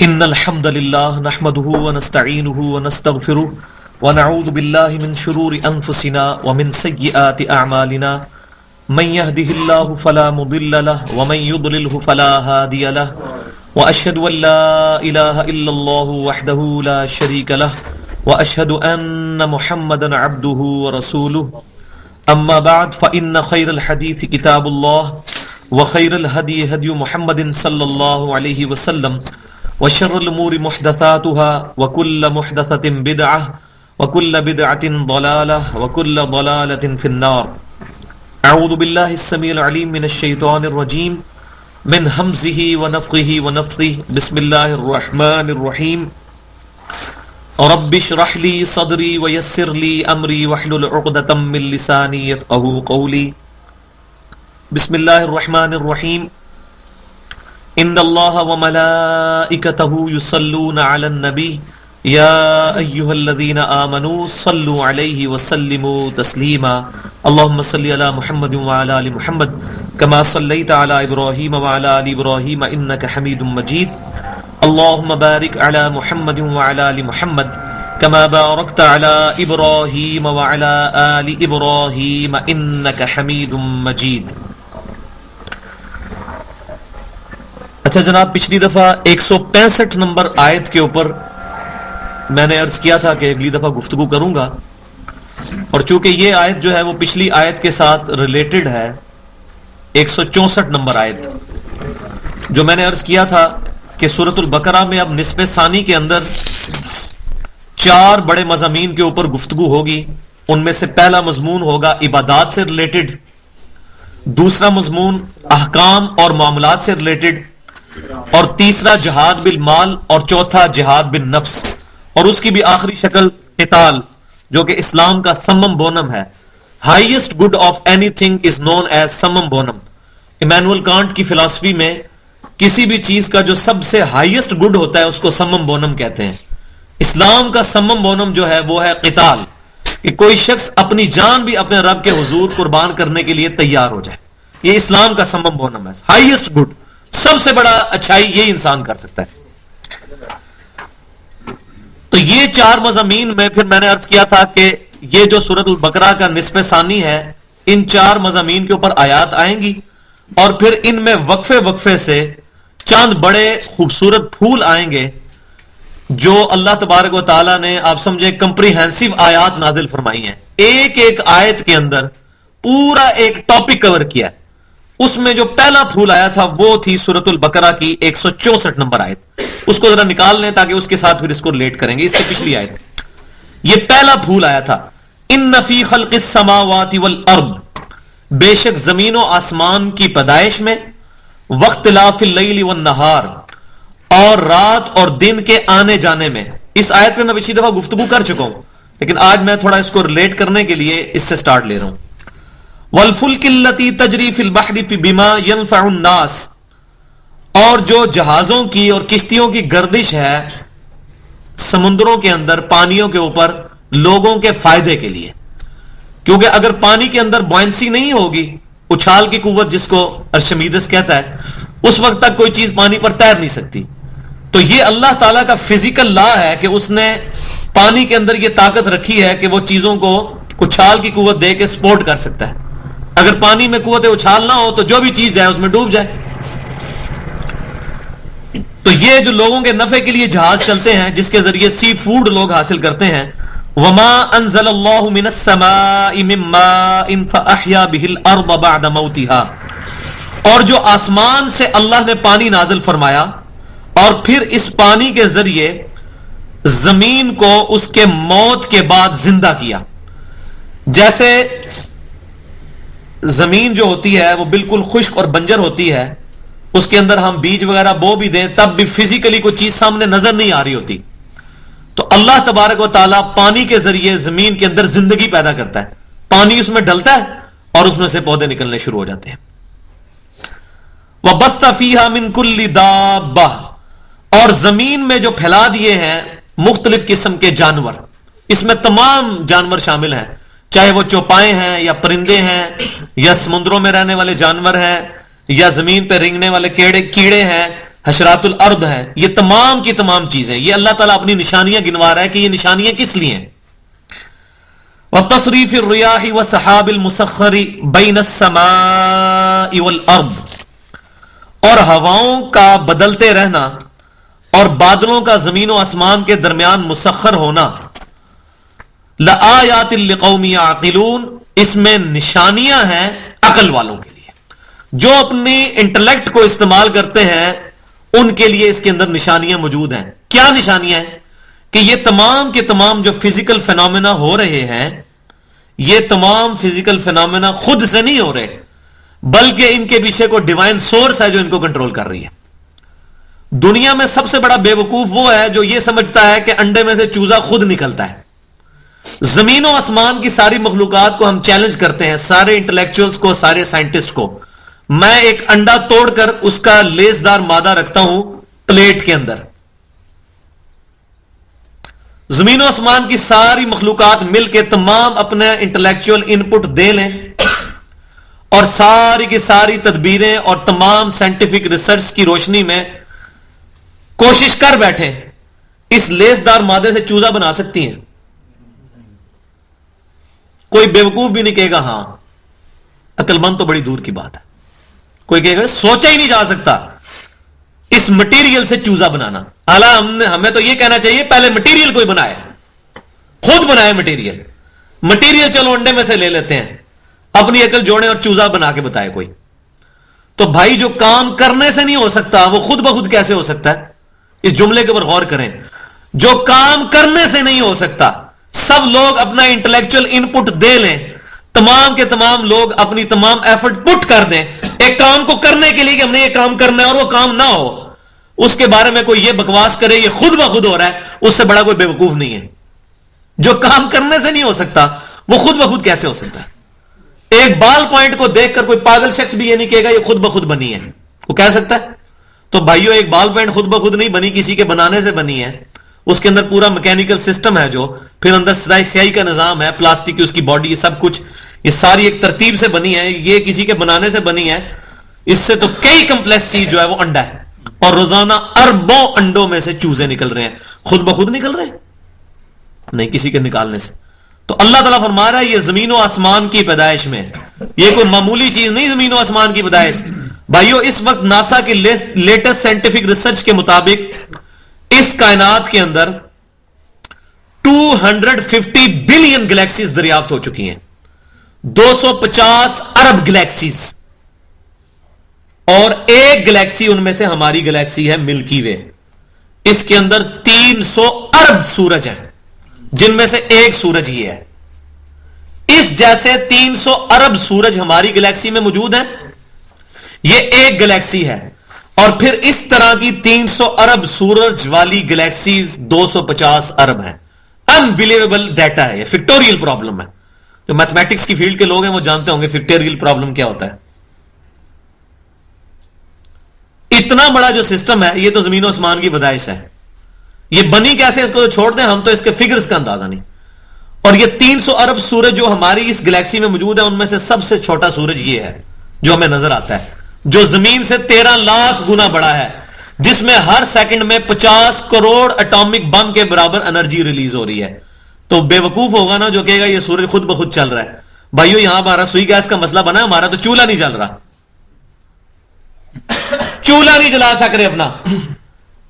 ان الحمد لله نحمده ونستعينه ونستغفره ونعوذ بالله من شرور انفسنا ومن سيئات اعمالنا من يهده الله فلا مضل له ومن يضلله فلا هادي له واشهد ان لا اله الا الله وحده لا شريك له واشهد ان محمدا عبده ورسوله اما بعد فان خير الحديث كتاب الله وخير الهدي هدي محمد صلى الله عليه وسلم وشر الأمور محدثاتها وكل محدثة بدعة وكل بدعة ضلالة وكل ضلالة في النار. أعوذ بالله السميع العليم من الشيطان الرجيم من همزه ونفخه ونفثه. بسم الله الرحمن الرحيم. رب اشرح لي صدري ويسر لي أمري واحلل عقدة من لساني يفقهوا قولي. بسم الله الرحمن الرحيم. ان اللہ وملائکتہ یصلون علی النبی یا ایہا الذین آمنوا صلوا علیہ وسلموا تسلیما. اللہم صل علی محمد وعلی آل محمد کما صلیت علی ابراہیم وعلی آل ابراہیم انک حمید مجید. اللہم بارک علی محمد وعلی آل محمد کما بارکت علی ابراہیم وعلی آل ابراہیم انک حمید مجید. اچھا جناب، پچھلی دفعہ 165 نمبر آیت کے اوپر میں نے عرض کیا تھا کہ اگلی دفعہ گفتگو کروں گا، اور چونکہ یہ آیت جو ہے وہ پچھلی آیت کے ساتھ ریلیٹڈ ہے، 164 نمبر آیت، جو میں نے عرض کیا تھا کہ سورۃ البقرہ میں اب نصف ثانی کے اندر 4 بڑے مضامین کے اوپر گفتگو ہوگی. ان میں سے پہلا مضمون ہوگا عبادات سے ریلیٹڈ، دوسرا مضمون احکام اور معاملات سے ریلیٹڈ، اور تیسرا جہاد بالمال، اور چوتھا جہاد بالنفس، اور اس کی بھی آخری شکل قتال، جو کہ اسلام کا سمم بونم ہے. Highest good of anything is known as سمم بونم. ایمینول کانٹ کی فلسفی میں کسی بھی چیز کا جو سب سے ہائیسٹ گڈ ہوتا ہے اس کو سمم بونم کہتے ہیں. اسلام کا سمم بونم جو ہے وہ ہے قتال، کہ کوئی شخص اپنی جان بھی اپنے رب کے حضور قربان کرنے کے لیے تیار ہو جائے. یہ اسلام کا سمم بونم ہے، ہائیسٹ گڈ، سب سے بڑا اچھائی یہ انسان کر سکتا ہے. تو یہ 4 مضامین میں پھر میں نے عرض کیا تھا کہ یہ جو سورۃ البقرہ کا نصف ثانی ہے، ان 4 مضامین کے اوپر آیات آئیں گی، اور پھر ان میں وقفے وقفے سے چند بڑے خوبصورت پھول آئیں گے جو اللہ تبارک و تعالیٰ نے، آپ سمجھے، کمپریہنسو آیات نازل فرمائی ہیں. ایک ایک آیت کے اندر پورا ایک ٹاپک کور کیا ہے. اس میں جو پہلا پھول آیا تھا وہ تھی سورۃ البقرہ کی 164 نمبر آیت. اس کو ذرا نکال لیں تاکہ اس کے ساتھ پھر اس کو ریلیٹ کریں گے. اس سے پچھلی آیت یہ پہلا پھول آیا تھا، ان فی خلق السماوات والارض، بے شک زمین و آسمان کی پیدائش میں، واختلاف اللیل والنہار، اور رات اور دن کے آنے جانے میں. اس آیت پہ میں پچھلی دفعہ گفتگو کر چکا ہوں، لیکن آج میں تھوڑا اس کو ریلیٹ کرنے کے لیے اس سے سٹارٹ لے رہا ہوں. والفلک التی تجری فی البحر بما ينفع الناس، اور جو جہازوں کی اور کشتیوں کی گردش ہے سمندروں کے اندر، پانیوں کے اوپر، لوگوں کے فائدے کے لیے. کیونکہ اگر پانی کے اندر بوئنسی نہیں ہوگی، اچھال کی قوت جس کو ارشمیدس کہتا ہے، اس وقت تک کوئی چیز پانی پر تیر نہیں سکتی. تو یہ اللہ تعالیٰ کا فزیکل لا ہے کہ اس نے پانی کے اندر یہ طاقت رکھی ہے کہ وہ چیزوں کو اچھال کی قوت دے کے سپورٹ کر سکتا ہے. اگر پانی میں قوت اچھال نہ ہو تو جو بھی چیز جائے اس میں ڈوب جائے. تو یہ جو لوگوں کے نفع کے لیے جہاز چلتے ہیں، جس کے ذریعے سی فوڈ لوگ حاصل کرتے ہیں، وما انزل اللہ من السماء من ماء فاحیا به الارض بعد موتها، اور جو آسمان سے اللہ نے پانی نازل فرمایا اور پھر اس پانی کے ذریعے زمین کو اس کے موت کے بعد زندہ کیا. جیسے زمین جو ہوتی ہے وہ بالکل خشک اور بنجر ہوتی ہے، اس کے اندر ہم بیج وغیرہ بو بھی دیں تب بھی فزیکلی کوئی چیز سامنے نظر نہیں آ رہی ہوتی. تو اللہ تبارک و تعالیٰ پانی کے ذریعے زمین کے اندر زندگی پیدا کرتا ہے. پانی اس میں ڈلتا ہے اور اس میں سے پودے نکلنے شروع ہو جاتے ہیں. وَبَثَّ فِيهَا مِن كُلِّ دَابَّةٍ، اور زمین میں جو پھیلا دیے ہیں مختلف قسم کے جانور. اس میں تمام جانور شامل ہیں، چاہے وہ چوپائے ہیں یا پرندے ہیں یا سمندروں میں رہنے والے جانور ہیں یا زمین پہ رینگنے والے کیڑے ہیں، حشرات الارض ہیں، یہ تمام کی تمام چیزیں، یہ اللہ تعالیٰ اپنی نشانیاں گنوا رہا ہے کہ یہ نشانیاں کس لیے ہیں. وَتَصْرِيفِ الرِّيَاحِ وَسَحَابِ الْمُسَخَّرِ بَيْنَ السَّمَاءِ وَالْأَرْضِ، اور ہواؤں کا بدلتے رہنا اور بادلوں کا زمین و آسمان کے درمیان مسخر ہونا، لآیات لقوم یعقلون، اس میں نشانیاں ہیں عقل والوں کے لیے، جو اپنی انٹلیکٹ کو استعمال کرتے ہیں ان کے لیے اس کے اندر نشانیاں موجود ہیں. کیا نشانیاں ہیں؟ کہ یہ تمام کے تمام جو فزیکل فینومینا ہو رہے ہیں، یہ تمام فزیکل فینومینا خود سے نہیں ہو رہے، بلکہ ان کے پیچھے کوئی ڈیوائن سورس ہے جو ان کو کنٹرول کر رہی ہے. دنیا میں سب سے بڑا بے وقوف وہ ہے جو یہ سمجھتا ہے کہ انڈے میں سے چوزا خود نکلتا ہے. زمین و آسمان کی ساری مخلوقات کو ہم چیلنج کرتے ہیں، سارے انٹلیکچوئلز کو، سارے سائنٹسٹ کو. میں ایک انڈا توڑ کر اس کا لیسدار مادہ رکھتا ہوں پلیٹ کے اندر، زمین و آسمان کی ساری مخلوقات مل کے تمام اپنے انٹلیکچوئل ان پٹ دے لیں اور ساری کی ساری تدبیریں اور تمام سائنٹیفک ریسرچ کی روشنی میں کوشش کر بیٹھیں، اس لیسدار مادے سے چوزا بنا سکتی ہیں. کوئی بیوقوف بھی نہیں کہے گا ہاں، عقل مند تو بڑی دور کی بات ہے. کوئی کہے گا سوچا ہی نہیں جا سکتا اس مٹیریل سے چوزا بنانا. حالانکہ ہمیں تو یہ کہنا چاہیے پہلے مٹیریل کوئی بنائے، خود بنائے مٹیریل. مٹیریل چلو انڈے میں سے لے لیتے ہیں، اپنی عقل جوڑے اور چوزا بنا کے بتائے کوئی. تو بھائی جو کام کرنے سے نہیں ہو سکتا وہ خود بخود کیسے ہو سکتا ہے؟ اس جملے کے اوپر غور کریں. جو کام کرنے سے نہیں ہو سکتا، سب لوگ اپنا انٹلیکچوئل ان پٹ دے لیں، تمام کے تمام لوگ اپنی تمام ایفرٹ پٹ کر دیں ایک کام کو کرنے کے لیے کہ ہم نے یہ کام کرنا ہے، اور وہ کام نہ ہو، اس کے بارے میں کوئی یہ بکواس کرے یہ خود بخود ہو رہا ہے، اس سے بڑا کوئی بے وقوف نہیں ہے. جو کام کرنے سے نہیں ہو سکتا وہ خود بخود کیسے ہو سکتا ہے؟ ایک بال پوائنٹ کو دیکھ کر کوئی پاگل شخص بھی یہ نہیں کہے گا یہ خود بخود بنی ہے. وہ کہہ سکتا ہے؟ تو بھائیو، ایک بال پوائنٹ خود بخود نہیں بنی، کسی کے بنانے سے بنی ہے. اس کے اندر پورا میکینیکل سسٹم ہے، جو پھر اندر سیاہی کا نظام ہے، پلاسٹک کی اس کی باڈی، یہ سب کچھ یہ ساری ایک ترتیب سے بنی ہے. یہ کسی کے بنانے سے بنی ہے. اس سے تو کئی کمپلیکس چیز جو ہے وہ انڈا ہے، اور روزانہ اربوں انڈوں میں سے چوزے نکل رہے ہیں. خود بخود نکل رہے ہیں؟ نہیں، کسی کے نکالنے سے. تو اللہ تعالیٰ فرما رہا ہے یہ زمین و آسمان کی پیدائش میں، یہ کوئی معمولی چیز نہیں. زمین و آسمان کی پیدائش بھائیو، اس وقت ناسا کی لیٹسٹ سائنٹیفک ریسرچ کے مطابق اس کائنات کے اندر 250 بلین گلیکسیز دریافت ہو چکی ہیں. 250 ارب گلیکسیز، اور ایک گلیکسی ان میں سے ہماری گلیکسی ہے ملکی وے. اس کے اندر 300 ارب سورج ہیں، جن میں سے ایک سورج ہی ہے. اس جیسے 300 ارب سورج ہماری گلیکسی میں موجود ہیں. یہ ایک گلیکسی ہے، اور پھر اس طرح کی 300 ارب سورج والی گلیکسیز 250 ارب ہیں. انبلیویبل ڈیٹا ہے، یہ فیکٹوریل پرابلم ہے. جو میتھمیٹکس کی فیلڈ کے لوگ ہیں وہ جانتے ہوں گے فیکٹوریل پرابلم کیا ہوتا ہے. اتنا بڑا جو سسٹم ہے یہ تو زمین و آسمان کی پیدائش ہے. یہ بنی کیسے اس کو تو چھوڑ دیں، ہم تو اس کے فگرز کا اندازہ نہیں. اور یہ 300 ارب سورج جو ہماری اس گلیکسی میں موجود ہے، ان میں سے سب سے چھوٹا سورج یہ ہے جو ہمیں نظر آتا ہے، جو زمین سے 13 لاکھ گنا بڑا ہے، جس میں ہر سیکنڈ میں 50 کروڑ اٹامک بم کے برابر انرجی ریلیز ہو رہی ہے. تو بے وقوف ہوگا نا جو کہے گا یہ سورج خود بخود چل رہا ہے. بھائیو، یہاں ہمارا سوئی گیس کا مسئلہ بنا، ہمارا تو چولہا نہیں چل رہا، چولہا نہیں جلا سک رہے اپنا.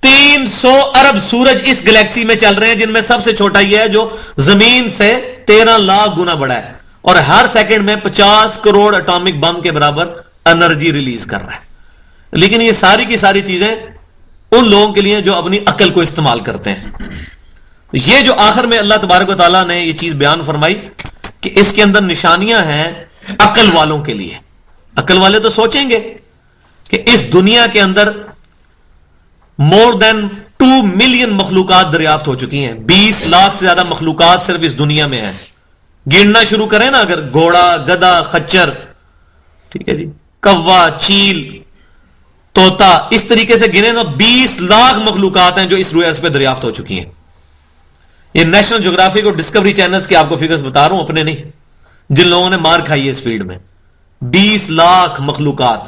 300 ارب سورج اس گلیکسی میں چل رہے ہیں، جن میں سب سے چھوٹا یہ ہے جو زمین سے 13 لاکھ گنا بڑا ہے، اور ہر سیکنڈ میں 50 کروڑ اٹامک بم کے برابر انرجی ریلیز کر رہا ہے. لیکن یہ ساری کی ساری چیزیں ان لوگوں کے لیے جو اپنی عقل کو استعمال کرتے ہیں. یہ جو آخر میں اللہ تبارک و تعالیٰ نے یہ چیز بیان فرمائی کہ اس کے اندر نشانیاں ہیں عقل والوں کے لیے. عقل والے تو سوچیں گے کہ اس دنیا کے اندر مور دین 2 ملین مخلوقات دریافت ہو چکی ہیں. 20 لاکھ سے زیادہ مخلوقات صرف اس دنیا میں ہیں. گننا شروع کریں نا، اگر گھوڑا، گدھا، خچر، ٹھیک ہے جی، کوا، چیل، طوطا، اس طریقے سے گنے تو 20 لاکھ مخلوقات ہیں جو اس روئے ارض پہ دریافت ہو چکی ہیں. یہ نیشنل جغرافک اور ڈسکوری چینلز کے آپ کو فگرز بتا رہا ہوں، اپنے نہیں، جن لوگوں نے مار کھائی ہے اس فیلڈ میں. 20 لاکھ مخلوقات.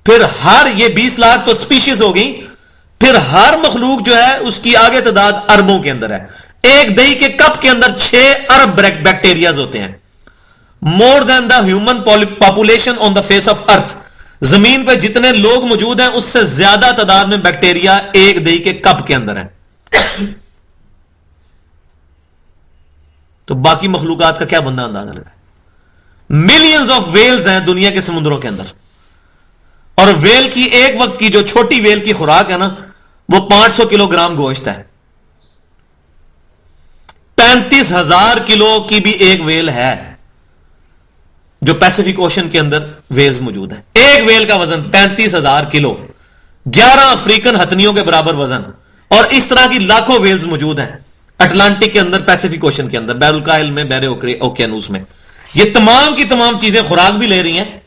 پھر ہر یہ 20 لاکھ تو سپیشیز ہو گئی، پھر ہر مخلوق جو ہے اس کی آگے تعداد اربوں کے اندر ہے. ایک دہی کے کپ کے اندر 6 ارب بیکٹیریاز ہوتے ہیں. More than the human population on the face of earth. زمین پہ جتنے لوگ موجود ہیں اس سے زیادہ تعداد میں بیکٹیریا ایک دہی کے کپ کے اندر ہیں. تو باقی مخلوقات کا کیا بندہ اندازہ لگا. ملینز آف ویلز ہیں دنیا کے سمندروں کے اندر, اور ویل کی ایک وقت کی جو چھوٹی ویل کی خوراک ہے نا وہ 500 کلو گرام گوشت ہے. 35,000 کلو کی بھی ایک ویل ہے جو پیسیفک اوشن کے اندر ویلز موجود ہیں. ایک ویل کا وزن 35,000 کلو, 11 افریقن ہتھنیوں کے برابر وزن. اور اس طرح کی لاکھوں ویلز موجود ہیں اٹلانٹک کے اندر, پیسیفک اوشن کے اندر, بحر الکاہل میں, بحر اوکیانوس میں. یہ تمام کی تمام چیزیں خوراک بھی لے رہی ہیں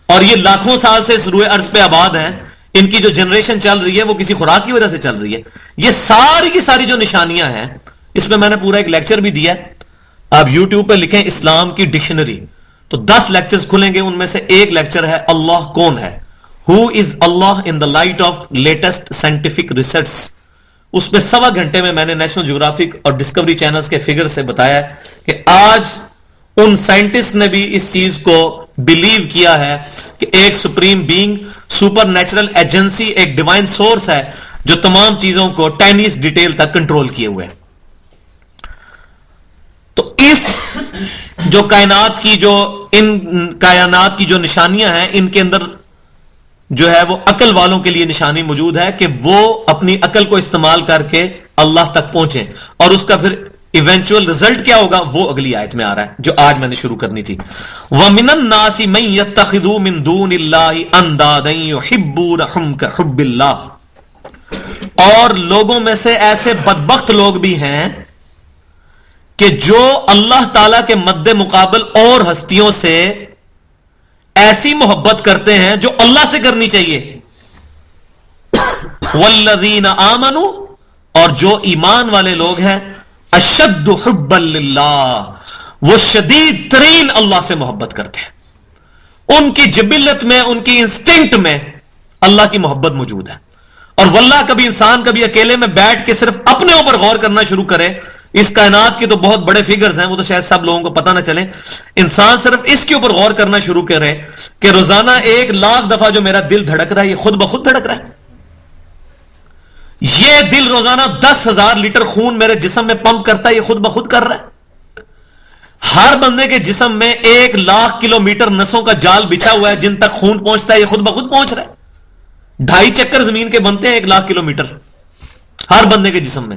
اور یہ لاکھوں سال سے اس روئے ارض پہ آباد ہیں. ان کی جو جنریشن چل رہی ہے وہ کسی خوراک کی وجہ سے چل رہی ہے. یہ ساری کی ساری جو نشانیاں ہیں اس پہ میں نے پورا ایک لیکچر بھی دیا ہے. آپ یوٹیوب پہ لکھیں اسلام کی ڈکشنری تو 10 لیکچرز کھلیں گے. ان میں سے ایک لیکچر ہے اللہ کون ہے, who is Allah in the light of latest scientific research. اس پہ 1.25 گھنٹے میں نے نیشنل جیوگرافک اور ڈسکوری چینلز کے فگر سے بتایا کہ آج ان سائنٹسٹ نے بھی اس چیز کو بلیو کیا ہے کہ ایک supreme being, super natural agency, ایک ڈیوائن سورس ہے جو تمام چیزوں کو ٹائنیسٹ ڈیٹیل تک کنٹرول کیے ہوئے. تو اس جو کائنات کی جو نشانیاں ہیں ان کے اندر جو ہے وہ عقل والوں کے لیے نشانی موجود ہے کہ وہ اپنی عقل کو استعمال کر کے اللہ تک پہنچیں. اور اس کا پھر ایونچوئل رزلٹ کیا ہوگا وہ اگلی آیت میں آ رہا ہے جو آج میں نے شروع کرنی تھی. وَمِنَ النَّاسِ مَن يَتَّخِذُ مِن دُونِ اللَّهِ أَندَادًا يُحِبُّونَهُمْ كَحُبِّ اللَّهِ. اور لوگوں میں سے ایسے بدبخت لوگ بھی ہیں کہ جو اللہ تعالی کے مد مقابل اور ہستیوں سے ایسی محبت کرتے ہیں جو اللہ سے کرنی چاہیے. وَالَّذِينَ آمَنُوا, اور جو ایمان والے لوگ ہیں, اشد حبا للہ, وہ شدید ترین اللہ سے محبت کرتے ہیں. ان کی جبلت میں, ان کی انسٹنکٹ میں اللہ کی محبت موجود ہے. اور واللہ کبھی انسان کبھی اکیلے میں بیٹھ کے صرف اپنے اوپر غور کرنا شروع کرے, اس کائنات کے تو بہت بڑے فگرز ہیں وہ تو شاید سب لوگوں کو پتہ نہ چلیں, انسان صرف اس کے اوپر غور کرنا شروع کرے کہ روزانہ 1,00,000 دفعہ جو میرا دل دھڑک رہا ہے یہ خود بخود دھڑک رہا ہے. یہ دل روزانہ 10,000 لیٹر خون میرے جسم میں پمپ کرتا ہے, یہ خود بخود کر رہا ہے. ہر بندے کے جسم میں 1,00,000 کلومیٹر نسوں کا جال بچھا ہوا ہے جن تک خون پہنچتا ہے, یہ خود بخود پہنچ رہا ہے. 2.5 چکر زمین کے بنتے ہیں 1,00,000 کلومیٹر ہر بندے کے جسم میں.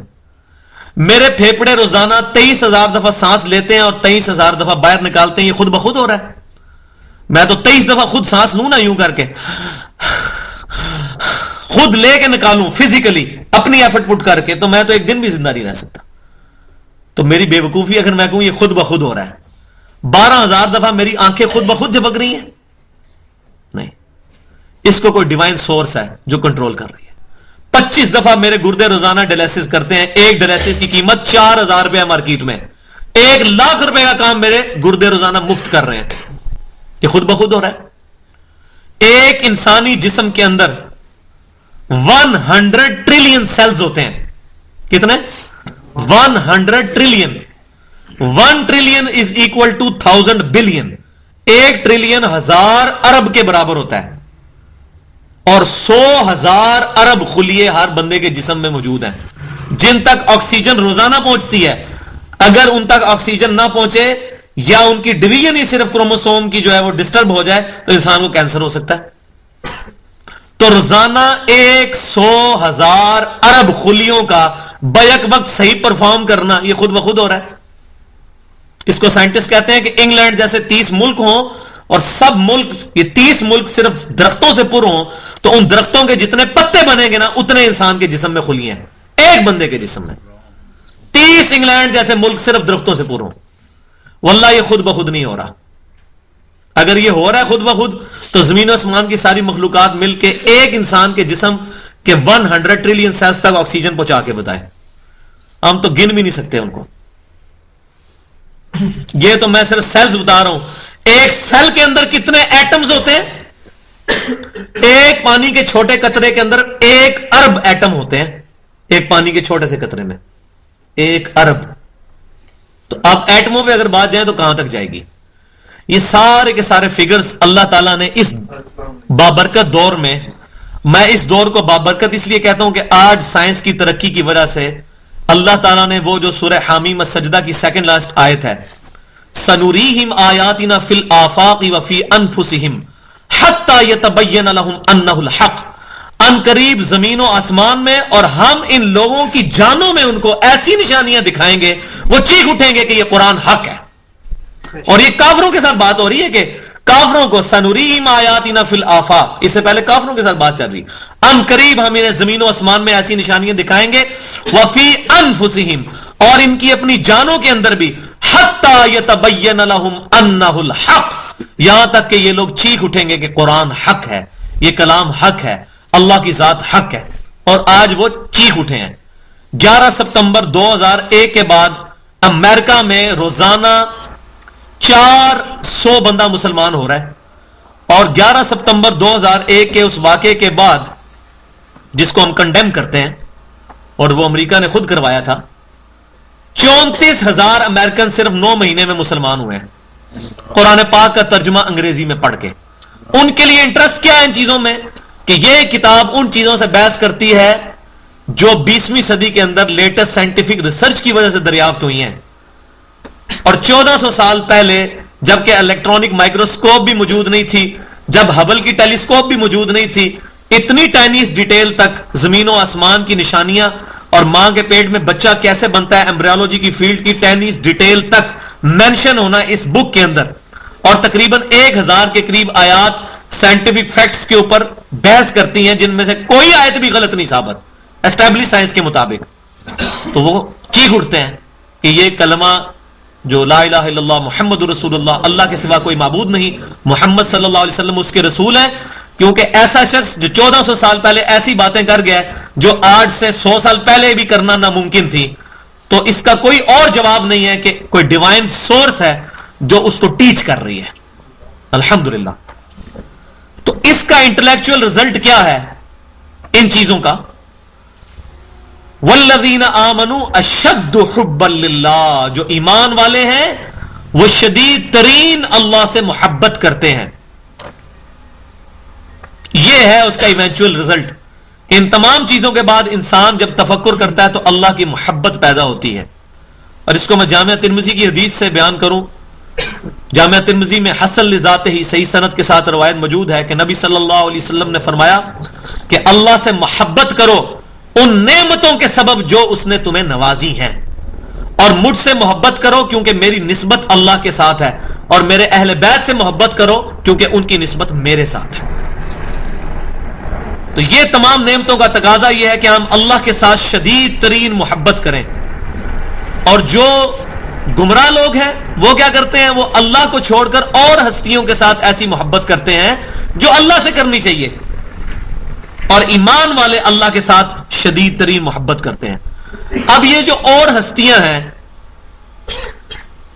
میرے پھیپڑے روزانہ 23,000 دفعہ سانس لیتے ہیں اور 23,000 دفعہ باہر نکالتے ہیں, یہ خود بخود ہو رہا ہے. میں تو 23 دفعہ خود سانس لوں نا یوں کر کے, خود لے کے نکالوں فزیکلی اپنی ایفرٹ پٹ کر کے, تو میں تو ایک دن بھی زندہ نہیں رہ سکتا. تو میری بے وقوفی اگر میں کہوں یہ خود بخود ہو رہا ہے. 12,000 دفعہ میری آنکھیں خود بخود جھپک رہی ہیں, نہیں, اس کو کوئی ڈیوائن سورس ہے جو کنٹرول کر رہی ہے. 25 دفعہ میرے گردے روزانہ ڈیلیسس کرتے ہیں, ایک ڈیلیسس کی قیمت 4,000 روپے مارکیٹ میں. 1,00,000 روپے کا کام میرے گردے روزانہ مفت کر رہے ہیں, یہ خود بخود ہو رہا ہے. ایک انسانی جسم کے اندر 100 ٹریلین سیلز ہوتے ہیں. کتنے؟ 100 trillion. 1 trillion is equal to 1000 billion. 1 trillion 1000 ارب کے برابر ہوتا ہے. اور 100,000 ارب خلیے ہر بندے کے جسم میں موجود ہیں جن تک آکسیجن روزانہ پہنچتی ہے. اگر ان تک آکسیجن نہ پہنچے یا ان کی ڈویژن ہی صرف کروموسوم کی جو ہے وہ ڈسٹرب ہو جائے تو انسان کو کینسر ہو سکتا ہے. تو روزانہ 100,000 ارب خلیوں کا بیک وقت صحیح پرفارم کرنا یہ خود بخود ہو رہا ہے. اس کو سائنٹسٹ کہتے ہیں کہ انگلینڈ جیسے 30 ملک ہوں اور سب ملک, یہ 30 ملک صرف درختوں سے پر ہوں, تو ان درختوں کے جتنے پتے بنیں گے نا اتنے انسان کے جسم میں خلیاں ہیں ایک بندے کے جسم میں. 30 انگلینڈ جیسے ملک صرف درختوں سے پر ہوں. واللہ یہ خود بخود نہیں ہو رہا. اگر یہ ہو رہا ہے خود بخود تو زمین و آسمان کی ساری مخلوقات مل کے ایک انسان کے جسم کے 100 ٹریلین سیلز تک آکسیجن پہنچا کے بتائے. ہم تو گن بھی نہیں سکتے ان کو. یہ تو میں صرف سیلز بتا رہا ہوں. ایک سیل کے اندر کتنے ایٹمز ہوتے ہیں ایک پانی کے چھوٹے قطرے کے اندر 1 ارب ایٹم ہوتے ہیں، ایک پانی کے چھوٹے سے قطرے میں 1 ارب. تو اب ایٹموں پہ اگر بات جائیں تو کہاں تک جائے گی؟ یہ سارے کے سارے فگرز اللہ تعالیٰ نے اس بابرکت دور میں اس دور کو بابرکت اس لیے کہتا ہوں کہ آج سائنس کی ترقی کی وجہ سے اللہ تعالیٰ نے وہ جو سورہ حامیم السجدہ کی سیکنڈ لاسٹ آیت ہے، سنوریہم آیاتنا فی الآفاق وفی انفسہم حتی یتبین لہم انہ الحق، ان قریب زمین و آسمان میں اور ہم ان لوگوں کی جانوں میں ان کو ایسی نشانیاں دکھائیں گے وہ چیخ اٹھیں گے کہ یہ قرآن حق ہے. اور یہ کافروں کے ساتھ بات ہو رہی ہے کہ کافروں کو سنوریم آیاتنا فی الآفاق، اس سے پہلے کافروں کے ساتھ بات چل رہی، ان قریب ہم انہیں زمین و آسمان میں ایسی نشانیاں دکھائیں گے، وفی انفسہم، اور ان کی اپنی جانوں کے اندر بھی، حتی یتبین لہم انہ الحق، یہاں تک کہ یہ لوگ چیخ اٹھیں گے کہ قرآن حق ہے، یہ کلام حق ہے، اللہ کی ذات حق ہے. اور آج وہ چیخ اٹھے ہیں. 11 ستمبر 2001 کے بعد امریکہ میں روزانہ 400 بندہ مسلمان ہو رہا ہے، اور 11 ستمبر 2001 کے اس واقعے کے بعد جس کو ہم کنڈیم کرتے ہیں اور وہ امریکہ نے خود کروایا تھا، 34,000 امریکن صرف 9 مہینے میں مسلمان ہوئے ہیں قرآن پاک کا ترجمہ انگریزی میں پڑھ کے. ان کے لیے انٹرسٹ کیا ہے ان چیزوں میں کہ یہ کتاب ان چیزوں سے بحث کرتی ہے جو 20ویں صدی کے اندر لیٹسٹ سائنٹیفک ریسرچ کی وجہ سے دریافت ہوئی ہیں. اور 1400 سال پہلے جبکہ الیکٹرانک مائکروسکوپ بھی موجود نہیں تھی، جب ہبل کی ٹیلیسکوپ بھی موجود نہیں تھی، اتنی ٹائنیس ڈیٹیل تک زمین و آسمان کی نشانیاں اور ماں کے پیٹ میں بچہ کیسے بنتا ہے ایمبریولوجی کی فیلڈ کی ٹائنیس ڈیٹیل تک مینشن ہونا اس بک کے اندر، اور تقریباً 1000 کے قریب آیات سائنٹیفک فیکٹس کے اوپر بحث کرتی ہیں جن میں سے کوئی آیت بھی غلط نہیں ثابت اسٹیبلش سائنس کے مطابق. تو وہ چیخ اٹھتے ہیں کہ یہ کلمہ جو لا الہ الا اللہ محمد رسول اللہ، اللہ کے سوا کوئی معبود نہیں، محمد صلی اللہ علیہ وسلم اس کے رسول ہیں. کیونکہ ایسا شخص جو 1400 سال پہلے ایسی باتیں کر گیا جو آج سے 100 سال پہلے بھی کرنا ناممکن تھی، تو اس کا کوئی اور جواب نہیں ہے کہ کوئی ڈیوائن سورس ہے جو اس کو ٹیچ کر رہی ہے. الحمدللہ. تو اس کا انٹلیکچوئل رزلٹ کیا ہے ان چیزوں کا؟ والذین آمنوا اشد حبا للہ، جو ایمان والے ہیں وہ شدید ترین اللہ سے محبت کرتے ہیں. یہ ہے اس کا ایونچوئل رزلٹ. ان تمام چیزوں کے بعد انسان جب تفکر کرتا ہے تو اللہ کی محبت پیدا ہوتی ہے. اور اس کو میں جامعہ ترمذی کی حدیث سے بیان کروں. جامعہ ترمذی میں حسن لذاتہ ہی صحیح سند کے ساتھ روایت موجود ہے کہ نبی صلی اللہ علیہ وسلم نے فرمایا کہ اللہ سے محبت کرو ان نعمتوں کے سبب جو اس نے تمہیں نوازی ہیں، اور مجھ سے محبت کرو کیونکہ میری نسبت اللہ کے ساتھ ہے، اور میرے اہل بیت سے محبت کرو کیونکہ ان کی نسبت میرے ساتھ ہے. تو یہ تمام نعمتوں کا تقاضا یہ ہے کہ ہم اللہ کے ساتھ شدید ترین محبت کریں. اور جو گمراہ لوگ ہیں وہ کیا کرتے ہیں؟ وہ اللہ کو چھوڑ کر اور ہستیوں کے ساتھ ایسی محبت کرتے ہیں جو اللہ سے کرنی چاہیے. اور ایمان والے اللہ کے ساتھ شدید ترین محبت کرتے ہیں. اب یہ جو اور ہستیاں ہیں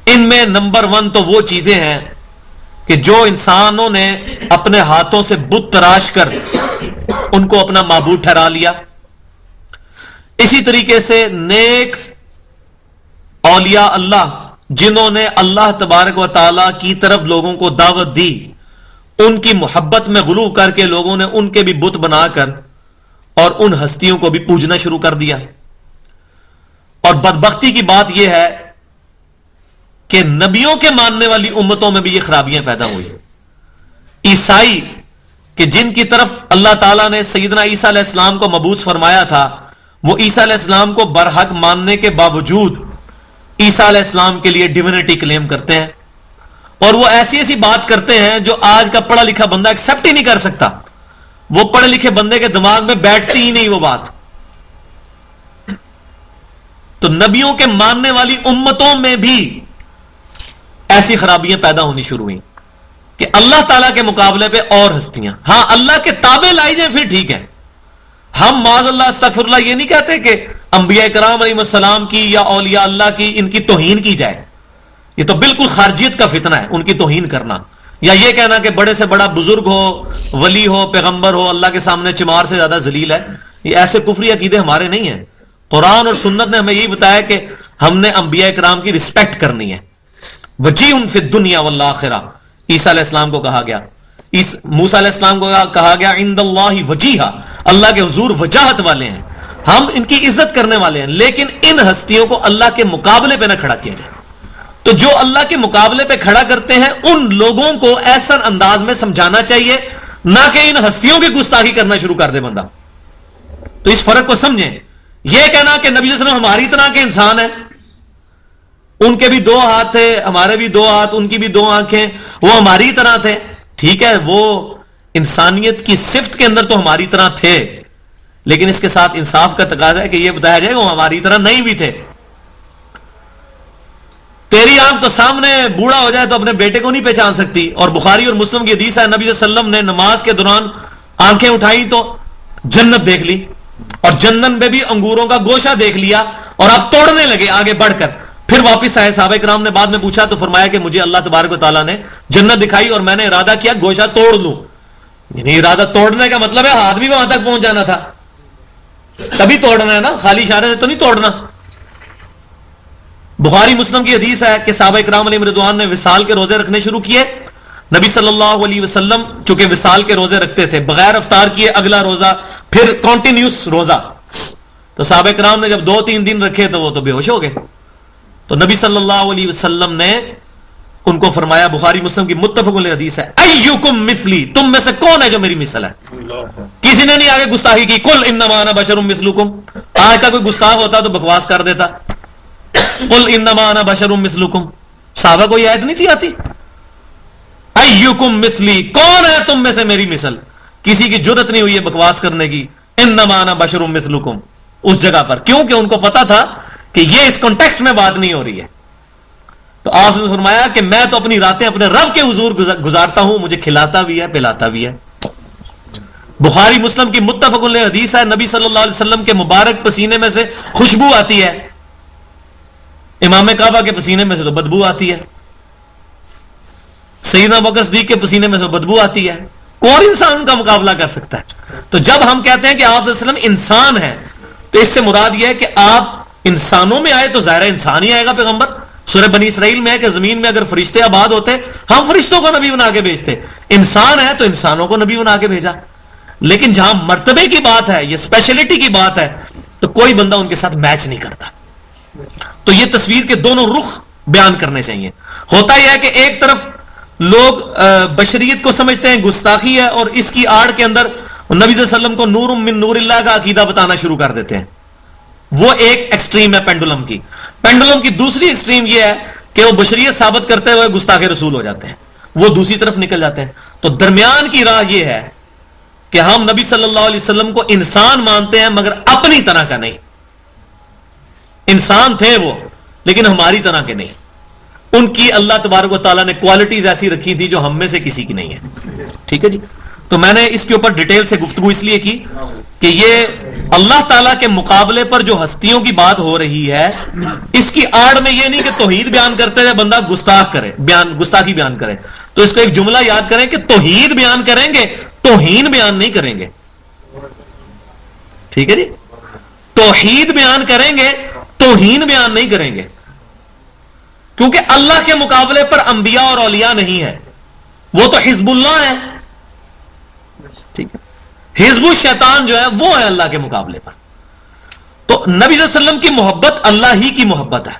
ان میں نمبر 1 تو وہ چیزیں ہیں کہ جو انسانوں نے اپنے ہاتھوں سے بت تراش کر ان کو اپنا معبود ٹھہرا لیا. اسی طریقے سے نیک اولیاء اللہ جنہوں نے اللہ تبارک و تعالی کی طرف لوگوں کو دعوت دی، ان کی محبت میں غلو کر کے لوگوں نے ان کے بھی بت بنا کر اور ان ہستیوں کو بھی پوجنا شروع کر دیا. اور بدبختی کی بات یہ ہے کہ نبیوں کے ماننے والی امتوں میں بھی یہ خرابیاں پیدا ہوئی. عیسائی کہ جن کی طرف اللہ تعالیٰ نے سیدنا عیسیٰ علیہ السلام کو مبعوث فرمایا تھا، وہ عیسیٰ علیہ السلام کو برحق ماننے کے باوجود عیسیٰ علیہ السلام کے لیے ڈیوینٹی کلیم کرتے ہیں. اور وہ ایسی ایسی بات کرتے ہیں جو آج کا پڑھا لکھا بندہ ایکسپٹ ہی نہیں کر سکتا. وہ پڑھے لکھے بندے کے دماغ میں بیٹھتی ہی نہیں وہ بات. تو نبیوں کے ماننے والی امتوں میں بھی ایسی خرابیاں پیدا ہونی شروع ہوئی کہ اللہ تعالیٰ کے مقابلے پہ اور ہستیاں. ہاں اللہ کے تابع لائی جائیں پھر ٹھیک ہے. ہم معاذ اللہ استغفر اللہ یہ نہیں کہتے کہ انبیاء کرام علیہ السلام کی یا اولیاء اللہ کی ان کی توہین کی جائے. یہ تو بالکل خارجیت کا فتنہ ہے ان کی توہین کرنا. یا یہ کہنا کہ بڑے سے بڑا بزرگ ہو، ولی ہو، پیغمبر ہو، اللہ کے سامنے چمار سے زیادہ ذلیل ہے، یہ ایسے کفری عقیدے ہمارے نہیں ہیں. قرآن اور سنت نے ہمیں یہی بتایا کہ ہم نے انبیاء کرام کی رسپیکٹ کرنی ہے. وجیہ فی الدنیا والآخرہ عیسیٰ علیہ السلام کو کہا گیا، موسیٰ علیہ السلام کو کہا گیا عند اللہ وجیہا، اللہ کے حضور وجاہت والے ہیں، ہم ان کی عزت کرنے والے ہیں، لیکن ان ہستیوں کو اللہ کے مقابلے پہ نہ کھڑا کیا جائے. تو جو اللہ کے مقابلے پہ کھڑا کرتے ہیں ان لوگوں کو ایسا انداز میں سمجھانا چاہیے، نہ کہ ان ہستیوں کی گستاخی کرنا شروع کر دے بندہ. تو اس فرق کو سمجھیں. یہ کہنا کہ نبی صلی اللہ علیہ وسلم ہماری طرح کے انسان ہیں، ان کے بھی 2 ہاتھ تھے، ہمارے بھی 2 ہاتھ، ان کی بھی 2 آنکھیں، وہ ہماری طرح تھے، ٹھیک ہے، وہ انسانیت کی صفت کے اندر تو ہماری طرح تھے، لیکن اس کے ساتھ انصاف کا تقاضا ہے کہ یہ بتایا جائے وہ ہماری طرح نہیں بھی تھے. تیری آنکھ تو سامنے بوڑھا ہو جائے تو اپنے بیٹے کو نہیں پہچان سکتی. اور بخاری اور مسلم کی حدیث ہے نبی صلی اللہ علیہ وسلم نے نماز کے دوران آنکھیں اٹھائیں تو جنت دیکھ لی، اور جنت میں بھی انگوروں کا گوشہ دیکھ لیا، اور آپ توڑنے لگے آگے بڑھ کر. پھر واپس آئے، صحابہ کرام نے بعد میں پوچھا تو فرمایا کہ مجھے اللہ تبارک و تعالیٰ نے جنت دکھائی اور میں نے ارادہ کیا گوشہ توڑ لوں. یعنی ارادہ توڑنے کا مطلب ہے ہاتھ بھی وہاں تک پہنچ جانا تھا، تبھی توڑنا ہے نا، خالی اشارے سے تو نہیں توڑنا. بخاری مسلم کی حدیث ہے کہ صحابہ کرام علیہ رضوان نے وصال کے روزے رکھنے شروع کیے. نبی صلی اللہ علیہ وسلم چونکہ وصال کے روزے رکھتے تھے، بغیر افطار کیے اگلا روزہ، پھر کنٹینیوس روزہ. تو صحابہ کرام نے جب 2-3 دن رکھے تو وہ تو بے ہوش ہو گئے. تو نبی صلی اللہ علیہ وسلم نے ان کو فرمایا، بخاری مسلم کی متفق علیہ حدیث ہے، ایکم مثلی، تم میں سے کون ہے جو میری مثل ہے. کسی نے نہیں آگے گستاخی کی، قل انما انا بشر مثلکم. آج کا کوئی گستاخ ہوتا تو بکواس کر دیتا، قل انما انا بشر مثلکم. صحابہ کو یہ آیت نہیں تھی آتی، ایکم مثلی، کون ہے تم میں سے میری مثل. کسی کی جرت نہیں ہوئی ہے بکواس کرنے کی، انما انا بشر مثلکم اس جگہ پر، کیونکہ ان کو پتا تھا کہ یہ اس کانٹیکسٹ میں بات نہیں ہو رہی ہے. تو آپ نے فرمایا کہ میں تو اپنی راتیں اپنے رب کے حضور گزارتا ہوں، مجھے کھلاتا بھی ہے پلاتا بھی ہے. بخاری مسلم کی متفق علیہ حدیث ہے، نبی صلی اللہ علیہ وسلم کے مبارک پسینے میں سے خوشبو آتی ہے، امام کعبہ کے پسینے میں سے تو بدبو آتی ہے، سیدنا ابوبکر صدیق کے پسینے میں سے بدبو آتی ہے. کون انسان کا مقابلہ کر سکتا ہے؟ تو جب ہم کہتے ہیں کہ آپ صلی اللہ علیہ وسلم انسان ہیں تو اس سے مراد یہ ہے کہ آپ انسانوں میں آئے تو ظاہر انسان ہی آئے گا پیغمبر. سورہ بنی اسرائیل میں ہے کہ زمین میں اگر فرشتے آباد ہوتے ہم فرشتوں کو نبی بنا کے بھیجتے. انسان ہے تو انسانوں کو نبی بنا کے بھیجا. لیکن جہاں مرتبے کی بات ہے، یہ اسپیشلٹی کی بات ہے، تو کوئی بندہ ان کے ساتھ میچ نہیں کرتا. تو یہ تصویر کے دونوں رخ بیان کرنے چاہیے. ہوتا یہ ہے کہ ایک طرف لوگ بشریت کو سمجھتے ہیں گستاخی ہے، اور اس کی آڑ کے اندر نبی صلی اللہ علیہ وسلم کو نور من نور اللہ کا عقیدہ بتانا شروع کر دیتے ہیں. وہ ایک ایکسٹریم ہے پینڈولم کی. پینڈولم کی دوسری ایکسٹریم یہ ہے کہ وہ بشریت ثابت کرتے ہوئے گستاخ رسول ہو جاتے ہیں، وہ دوسری طرف نکل جاتے ہیں. تو درمیان کی راہ یہ ہے کہ ہم نبی صلی اللہ علیہ وسلم کو انسان مانتے ہیں مگر اپنی طرح کا نہیں. انسان تھے وہ لیکن ہماری طرح کے نہیں. ان کی اللہ تبارک و تعالیٰ نے کوالٹیز ایسی رکھی تھی جو ہم میں سے کسی کی نہیں ہے. ٹھیک ہے جی. تو میں نے اس کے اوپر ڈیٹیل سے گفتگو اس لیے کی کہ یہ اللہ تعالیٰ کے مقابلے پر جو ہستیوں کی بات ہو رہی ہے، اس کی آڑ میں یہ نہیں کہ توحید بیان کرتے ہوئے بندہ گستاخی بیان کرے. تو اس کو ایک جملہ یاد کریں کہ توحید بیان کریں گے، توہین بیان نہیں کریں گے. ٹھیک ہے جی. توحید بیان کریں گے، توہین بیان نہیں کریں گے، کیونکہ اللہ کے مقابلے پر انبیاء اور اولیاء نہیں ہے، وہ تو حزب اللہ ہے. ٹھیک ہے. حزب الشیطان جو ہے وہ ہے اللہ کے مقابلے پر. تو نبی صلی اللہ علیہ وسلم کی محبت اللہ ہی کی محبت ہے،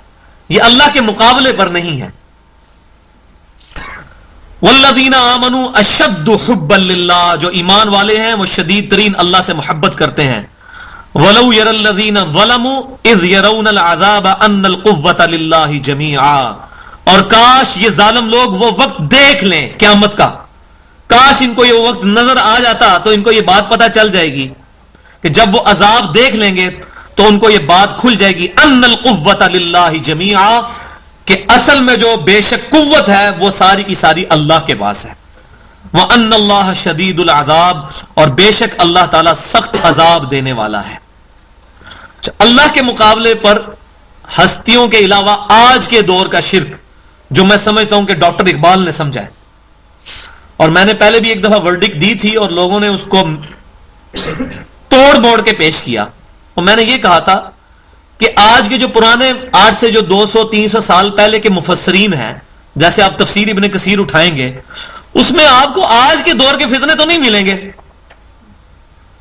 یہ اللہ کے مقابلے پر نہیں ہے. والذین آمنوا اشد حبا للہ، جو ایمان والے ہیں وہ شدید ترین اللہ سے محبت کرتے ہیں. وَلَوْ يَرَى الَّذِينَ ظَلَمُوا إِذْ يَرَوْنَ الْعَذَابَ أَنَّ الْقُوَّةَ لِلَّهِ جَمِيعًا. اور کاش یہ ظالم لوگ وہ وقت دیکھ لیں قیامت کا، کاش ان کو یہ وقت نظر آ جاتا تو ان کو یہ بات پتہ چل جائے گی کہ جب وہ عذاب دیکھ لیں گے تو ان کو یہ بات کھل جائے گی، أَنَّ الْقُوَّةَ لِلَّهِ جَمِيعًا، کہ اصل میں جو بے شک قوت ہے وہ ساری کی ساری اللہ کے پاس ہے. وَأَنَّ اللَّهَ شَدِيدُ الْعَذَابِ، اور بے شک اللہ تعالیٰ سخت عذاب دینے والا ہے. اللہ کے مقابلے پر ہستیوں کے علاوہ آج کے دور کا شرک جو میں سمجھتا ہوں کہ ڈاکٹر اقبال نے سمجھا ہے، اور میں نے پہلے بھی ایک دفعہ ورڈکٹ دی تھی اور لوگوں نے اس کو توڑ موڑ کے پیش کیا. اور میں نے یہ کہا تھا کہ آج کے جو پرانے 8 سے جو 200-300 سال پہلے کے مفسرین ہیں، جیسے آپ تفسیر ابن کثیر اٹھائیں گے، اس میں آپ کو آج کے دور کے فتنے تو نہیں ملیں گے.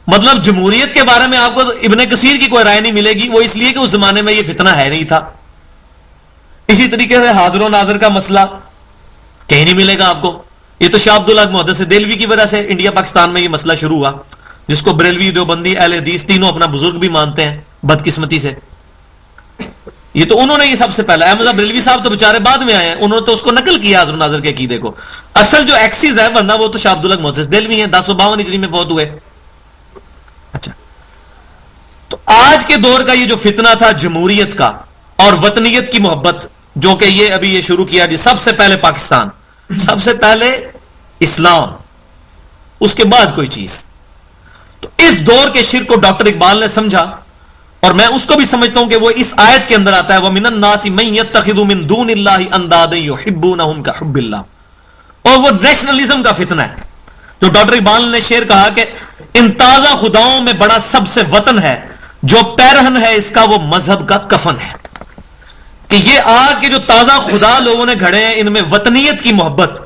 مطلب جمہوریت کے بارے میں آپ کو ابن کثیر کی کوئی رائے نہیں ملے گی، وہ اس لیے کہ اس زمانے میں یہ فتنہ ہے نہیں تھا. اسی طریقے سے حاضر و ناظر کا مسئلہ کہیں نہیں ملے گا آپ کو. یہ تو شاہ عبداللہ محدث دہلوی کی وجہ سے انڈیا پاکستان میں یہ مسئلہ شروع ہوا، جس کو بریلوی، دیوبندی، اہل حدیث تینوں اپنا بزرگ بھی مانتے ہیں بدقسمتی سے. یہ تو انہوں نے یہ سب سے پہلا، احمد بریلوی صاحب تو بیچارے بعد میں آئے ہیں، انہوں نے تو اس کو نقل کیا حاضر و ناظر کے عقیدے کو. اصل جو ایکسیز ہے ورنہ وہ تو شاہ عبداللہ محدث دہلوی ہیں، 1052 ہجری میں فوت ہوئے. اچھا، تو آج کے دور کا یہ جو فتنہ تھا جمہوریت کا اور وطنیت کی محبت، جو کہ یہ ابھی یہ شروع کیا جی، سب سے پہلے پاکستان، سب سے پہلے اسلام، اس کے بعد کوئی چیز. تو اس دور کے شرک کو ڈاکٹر اقبال نے سمجھا، اور میں اس کو بھی سمجھتا ہوں کہ وہ اس آیت کے اندر آتا ہے، وَمِنَ النَّاسِ مَن يَتَّخِذُ مِن دُونِ اللَّهِ أَندَادًا يُحِبُّونَهُمْ كَحُبِّ اللَّهِ. اور وہ نیشنلزم کا فتنہ ہے جو ڈاکٹر اقبال نے شعر کہا کہ ان تازہ خداؤں میں بڑا سب سے وطن ہے، جو پیرہن ہے اس کا وہ مذہب کا کفن ہے. کہ یہ آج کے جو تازہ خدا لوگوں نے گھڑے ہیں، ان میں وطنیت کی محبت،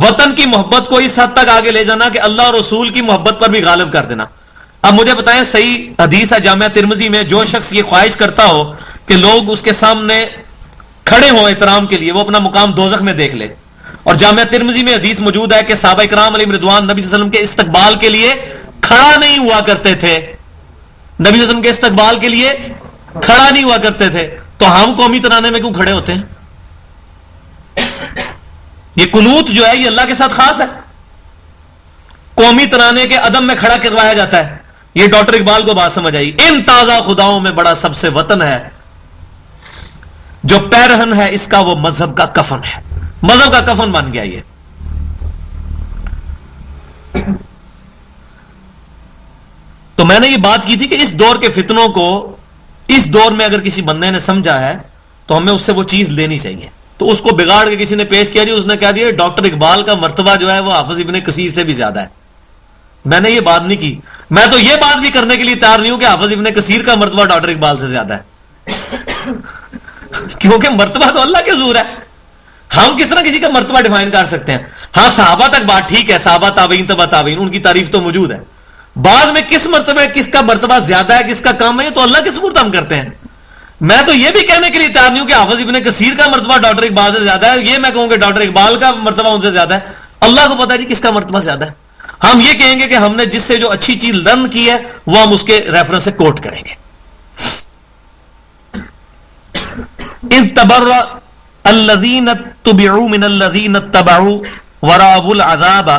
وطن کی محبت کو اس حد تک آگے لے جانا کہ اللہ اور رسول کی محبت پر بھی غالب کر دینا. اب مجھے بتائیں، صحیح حدیث ہے جامعہ ترمذی میں، جو شخص یہ خواہش کرتا ہو کہ لوگ اس کے سامنے کھڑے ہوں احترام کے لیے، وہ اپنا مقام دوزخ میں دیکھ لے. اور جامعہ ترمذی میں حدیث موجود ہے کہ صحابہ کرام علیہم رضوان نبی صلی اللہ علیہ وسلم کے استقبال کے لیے کھڑا نہیں ہوا کرتے تھے، نبی صلی اللہ علیہ وسلم کے استقبال کے لیے کھڑا نہیں ہوا کرتے تھے. تو ہم قومی ترانے میں کیوں کھڑے ہوتے ہیں؟ یہ قنوت جو ہے یہ اللہ کے ساتھ خاص ہے، قومی ترانے کے عدم میں کھڑا کروایا جاتا ہے. یہ ڈاکٹر اقبال کو بات سمجھ آئی، ان تازہ خداؤں میں بڑا سب سے وطن ہے، جو پیرہن ہے اس کا وہ مذہب کا کفن ہے. مذہب کا کفن بن گیا یہ. تو میں نے یہ بات کی تھی کہ اس دور کے فتنوں کو اس دور میں اگر کسی بندے نے سمجھا ہے تو ہمیں اس سے وہ چیز لینی چاہیے. تو اس کو بگاڑ کے کسی نے پیش کیا جی، اس نے کہہ دیا ڈاکٹر اقبال کا مرتبہ جو ہے وہ حافظ ابن کثیر سے بھی زیادہ ہے. میں نے یہ بات نہیں کی. میں تو یہ بات بھی کرنے کے لیے تیار نہیں ہوں کہ حافظ ابن کثیر کا مرتبہ ڈاکٹر اقبال سے زیادہ ہے، کیونکہ مرتبہ تو اللہ کے حضور ہے. ہم کس طرح کسی کا مرتبہ ڈیفائن کر سکتے ہیں؟ ہاں صحابہ تک بات ٹھیک ہے، صحابہ تابعین تبع تابعین، ان کی تعریف تو موجود ہے. بعد میں کس مرتبہ کس کا مرتبہ زیادہ ہے، کس کا کم ہے، یہ تو اللہ کے سپرد ہم کرتے ہیں. میں تو یہ بھی کہنے کے لیے تیار نہیں ہوں کہ حافظ ابن کثیر کا مرتبہ ڈاکٹر اقبال سے زیادہ ہے، یہ میں کہوں کہ ڈاکٹر اقبال کا مرتبہ ان سے زیادہ ہے. اللہ کو پتا ہے جی کس کا مرتبہ زیادہ ہے. ہم یہ کہیں گے کہ ہم نے جس سے جو اچھی چیز لرن کی ہے وہ ہم اس کے ریفرنس سے کوٹ کریں گے. ان تبرأ الذین اتبعوا من الذین اتبعوا ورأوا العذاب.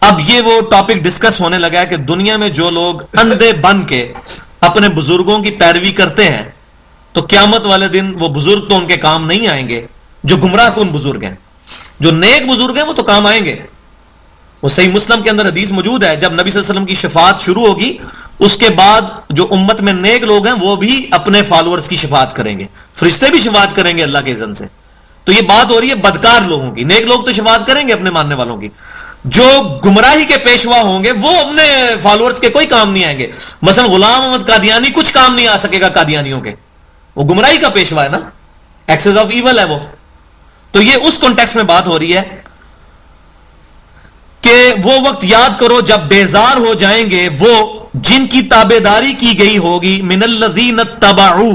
اب یہ وہ ٹاپک ڈسکس ہونے لگا ہے کہ دنیا میں جو لوگ اندھے بن کے اپنے بزرگوں کی پیروی کرتے ہیں تو قیامت والے دن وہ بزرگ تو ان کے کام نہیں آئیں گے. جو گمراہ کن بزرگ ہیں، جو نیک بزرگ ہیں وہ تو کام آئیں گے. وہ صحیح مسلم کے اندر حدیث موجود ہے، جب نبی صلی اللہ علیہ وسلم کی شفاعت شروع ہوگی اس کے بعد جو امت میں نیک لوگ ہیں وہ بھی اپنے فالوورز کی شفاعت کریں گے، فرشتے بھی شفاعت کریں گے اللہ کے اذن سے. تو یہ بات ہو رہی ہے بدکار لوگوں کی. نیک لوگ تو شفاعت کریں گے اپنے ماننے والوں کی. جو گمراہی کے پیشوا ہوں گے وہ اپنے فالوورز کے کوئی کام نہیں آئیں گے. مثلا غلام احمد قادیانی کچھ کام نہیں آ سکے گا قادیانیوں کے، وہ گمراہی کا پیشوا ہے نا، ایکسس آف ایول ہے وہ. تو یہ اس کانٹیکسٹ میں بات ہو رہی ہے کہ وہ وقت یاد کرو جب بیزار ہو جائیں گے وہ جن کی تابعداری کی گئی ہوگی من الذین اتبعوا،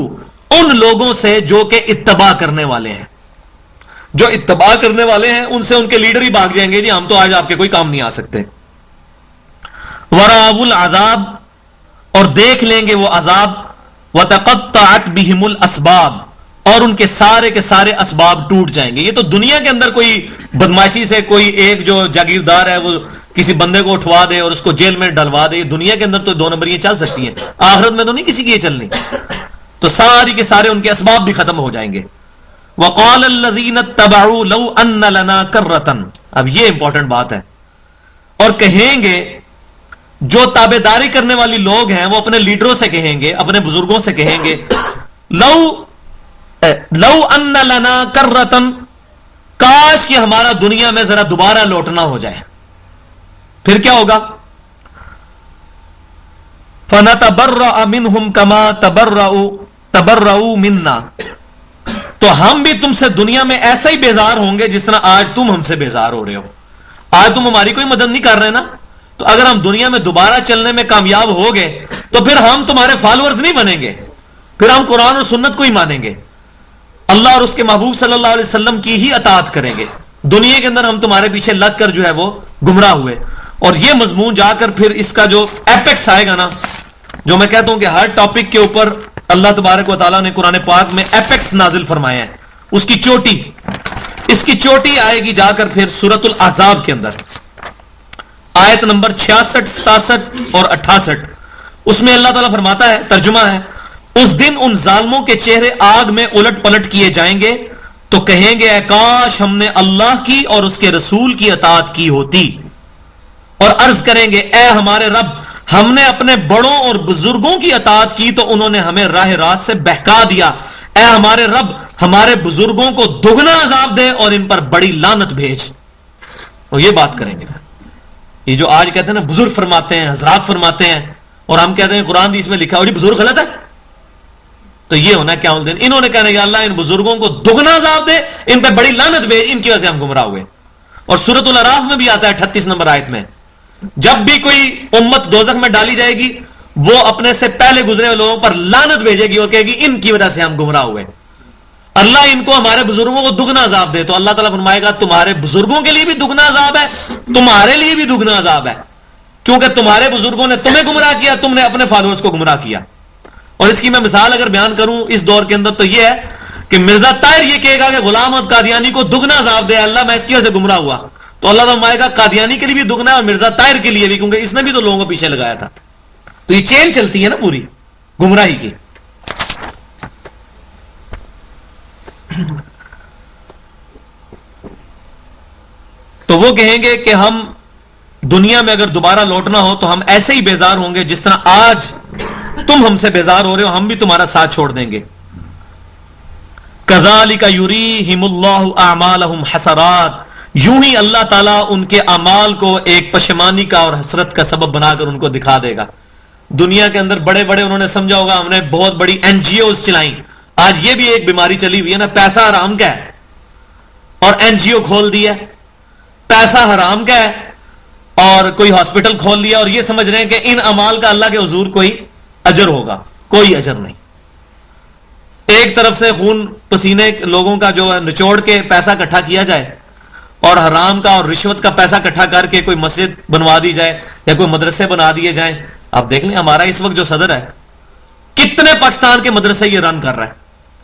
ان لوگوں سے جو کہ اتباع کرنے والے ہیں. جو اتباع کرنے والے ہیں ان سے ان کے لیڈر ہی بھاگ جائیں گے جی ہم تو آج آپ کے کوئی کام نہیں آ سکتے. ورأوا العذاب، اور دیکھ لیں گے وہ عذاب. وتقطعت بهم الاسباب، اور ان کے سارے اسباب ٹوٹ جائیں گے. یہ تو دنیا کے اندر کوئی بدماشی سے کوئی ایک جو جاگیردار ہے وہ کسی بندے کو اٹھوا دے اور اس کو جیل میں ڈلوا دے، دنیا کے اندر تو 2 نمبریاں چل سکتی ہیں، آخرت میں تو نہیں کسی کی یہ چلنی. تو ساری کے سارے ان کے اسباب بھی ختم ہو جائیں گے. وقال الذین اتبعوا لو ان لنا کرۃ، اب یہ امپورٹنٹ بات ہے، اور کہیں گے جو تابعداری کرنے والی لوگ ہیں وہ اپنے لیڈروں سے کہیں گے، اپنے بزرگوں سے کہیں گے لو ان لنا کرۃ، کاش کہ ہمارا دنیا میں ذرا دوبارہ لوٹنا ہو جائے. پھر کیا ہوگا؟ فَنَتَبَرَّأَ مِنْهُمْ كَمَا تَبَرَّؤُوا مِنَّا. تو ہم بھی تم سے دنیا میں ایسا ہی بیزار ہوں گے جس طرح آج تم ہم سے بیزار ہو رہے ہو. آج تم ہماری کوئی مدد نہیں کر رہے نا, تو اگر ہم دنیا میں دوبارہ چلنے میں کامیاب ہو گئے تو پھر ہم تمہارے فالوورز نہیں بنیں گے, پھر ہم قرآن اور سنت کو ہی مانیں گے, اللہ اور اس کے محبوب صلی اللہ علیہ وسلم کی ہی اطاعت کریں گے. دنیا کے اندر ہم تمہارے پیچھے لگ کر جو ہے وہ گمراہ ہوئے. اور یہ مضمون جا کر پھر اس کا جو ایپیکس آئے گا نا, جو میں کہتا ہوں کہ ہر ٹاپک کے اوپر اللہ تبارک و تعالیٰ نے قرآن پاک میں ایپیکس نازل فرمایا ہے, اس کی چوٹی, اس کی چوٹی آئے گی جا کر پھر سورۃ الاحزاب کے اندر آیت نمبر 66, 67 اور 68. اس میں اللہ تعالیٰ فرماتا ہے, ترجمہ ہے, اس دن ان ظالموں کے چہرے آگ میں الٹ پلٹ کیے جائیں گے تو کہیں گے اے کاش ہم نے اللہ کی اور اس کے رسول کی اطاعت کی ہوتی, اور عرض کریں گے اے ہمارے رب ہم نے اپنے بڑوں اور بزرگوں کی اطاعت کی تو انہوں نے ہمیں راہ راست سے بہکا دیا. اے ہمارے رب ہمارے بزرگوں کو دگنا عذاب دے اور ان پر بڑی لعنت بھیج. اور یہ بات کریں گے. یہ جو آج کہتے ہیں نا بزرگ فرماتے ہیں, حضرات فرماتے ہیں, اور ہم کہتے ہیں قرآن حدیث میں لکھا ہے جی بزرگ غلط ہے, تو یہ ہونا کیا دن انہوں نے کہنے کہ اللہ ان بزرگوں کو دگنا عذاب دے, ان پہ بڑی لعنت بھیج, ان کی وجہ سے ہم گمراہ ہوئے. اور سورۃ الاعراف میں بھی آتا ہے 38 نمبر آیت میں, جب بھی کوئی امت دوزخ میں ڈالی جائے گی وہ اپنے سے پہلے گزرے ہوئے لوگوں پر لعنت بھیجے گی اور کہے گی ان کی وجہ سے ہم گمراہ ہوئے, اللہ ان کو ہمارے بزرگوں کو دگنا عذاب دے. تو اللہ تعالیٰ فرمائے گا تمہارے بزرگوں کے لیے بھی دگنا عذاب ہے, تمہارے لیے بھی دگنا عذاب ہے, کیونکہ تمہارے بزرگوں نے تمہیں گمراہ کیا, تم نے اپنے فالوورز کو گمراہ کیا. اور اس کی میں مثال اگر بیان کروں اس دور کے اندر تو یہ ہے کہ مرزا طاہر یہ کہے گا کہ غلام احمد قادیانی کو دگنا عذاب دے اللہ میں اس کی وجہ سے گمراہ ہوا, تو اللہ تعالیٰ فرمائے گا قادیانی کے لیے بھی دگنا ہے اور مرزا طاہر کے لیے بھی, کیونکہ اس نے بھی تو لوگوں کو پیچھے لگایا تھا. تو یہ چین چلتی ہے نا پوری گمراہی کی. تو وہ کہیں گے کہ ہم دنیا میں اگر دوبارہ لوٹنا ہو تو ہم ایسے ہی بیزار ہوں گے جس طرح آج تم ہم سے بیزار ہو رہے ہو, ہم بھی تمہارا ساتھ چھوڑ دیں گے. کذالک یریہم اللہ اعمالہم حسرات, یوں ہی اللہ تعالیٰ ان کے اعمال کو ایک پشیمانی کا اور حسرت کا سبب بنا کر ان کو دکھا دے گا. دنیا کے اندر بڑے بڑے انہوں نے سمجھا ہوگا ہم نے بہت بڑی این جی اوز چلائیں, آج یہ بھی ایک بیماری چلی ہوئی ہے نا, پیسہ حرام کا ہے اور این جی او کھول دی ہے, پیسہ حرام کا ہے اور کوئی ہاسپٹل کھول لیا اور یہ سمجھ رہے ہیں کہ ان اعمال کا اللہ کے حضور کوئی اجر ہوگا. کوئی اجر نہیں. ایک طرف سے خون پسینے لوگوں کا جو ہے نچوڑ کے پیسہ اکٹھا کیا جائے اور حرام کا اور رشوت کا پیسہ اکٹھا کر کے کوئی مسجد بنوا دی جائے یا کوئی مدرسے بنا دیے جائیں. آپ دیکھ لیں ہمارا اس وقت جو صدر ہے کتنے پاکستان کے مدرسے یہ رن کر رہا ہے,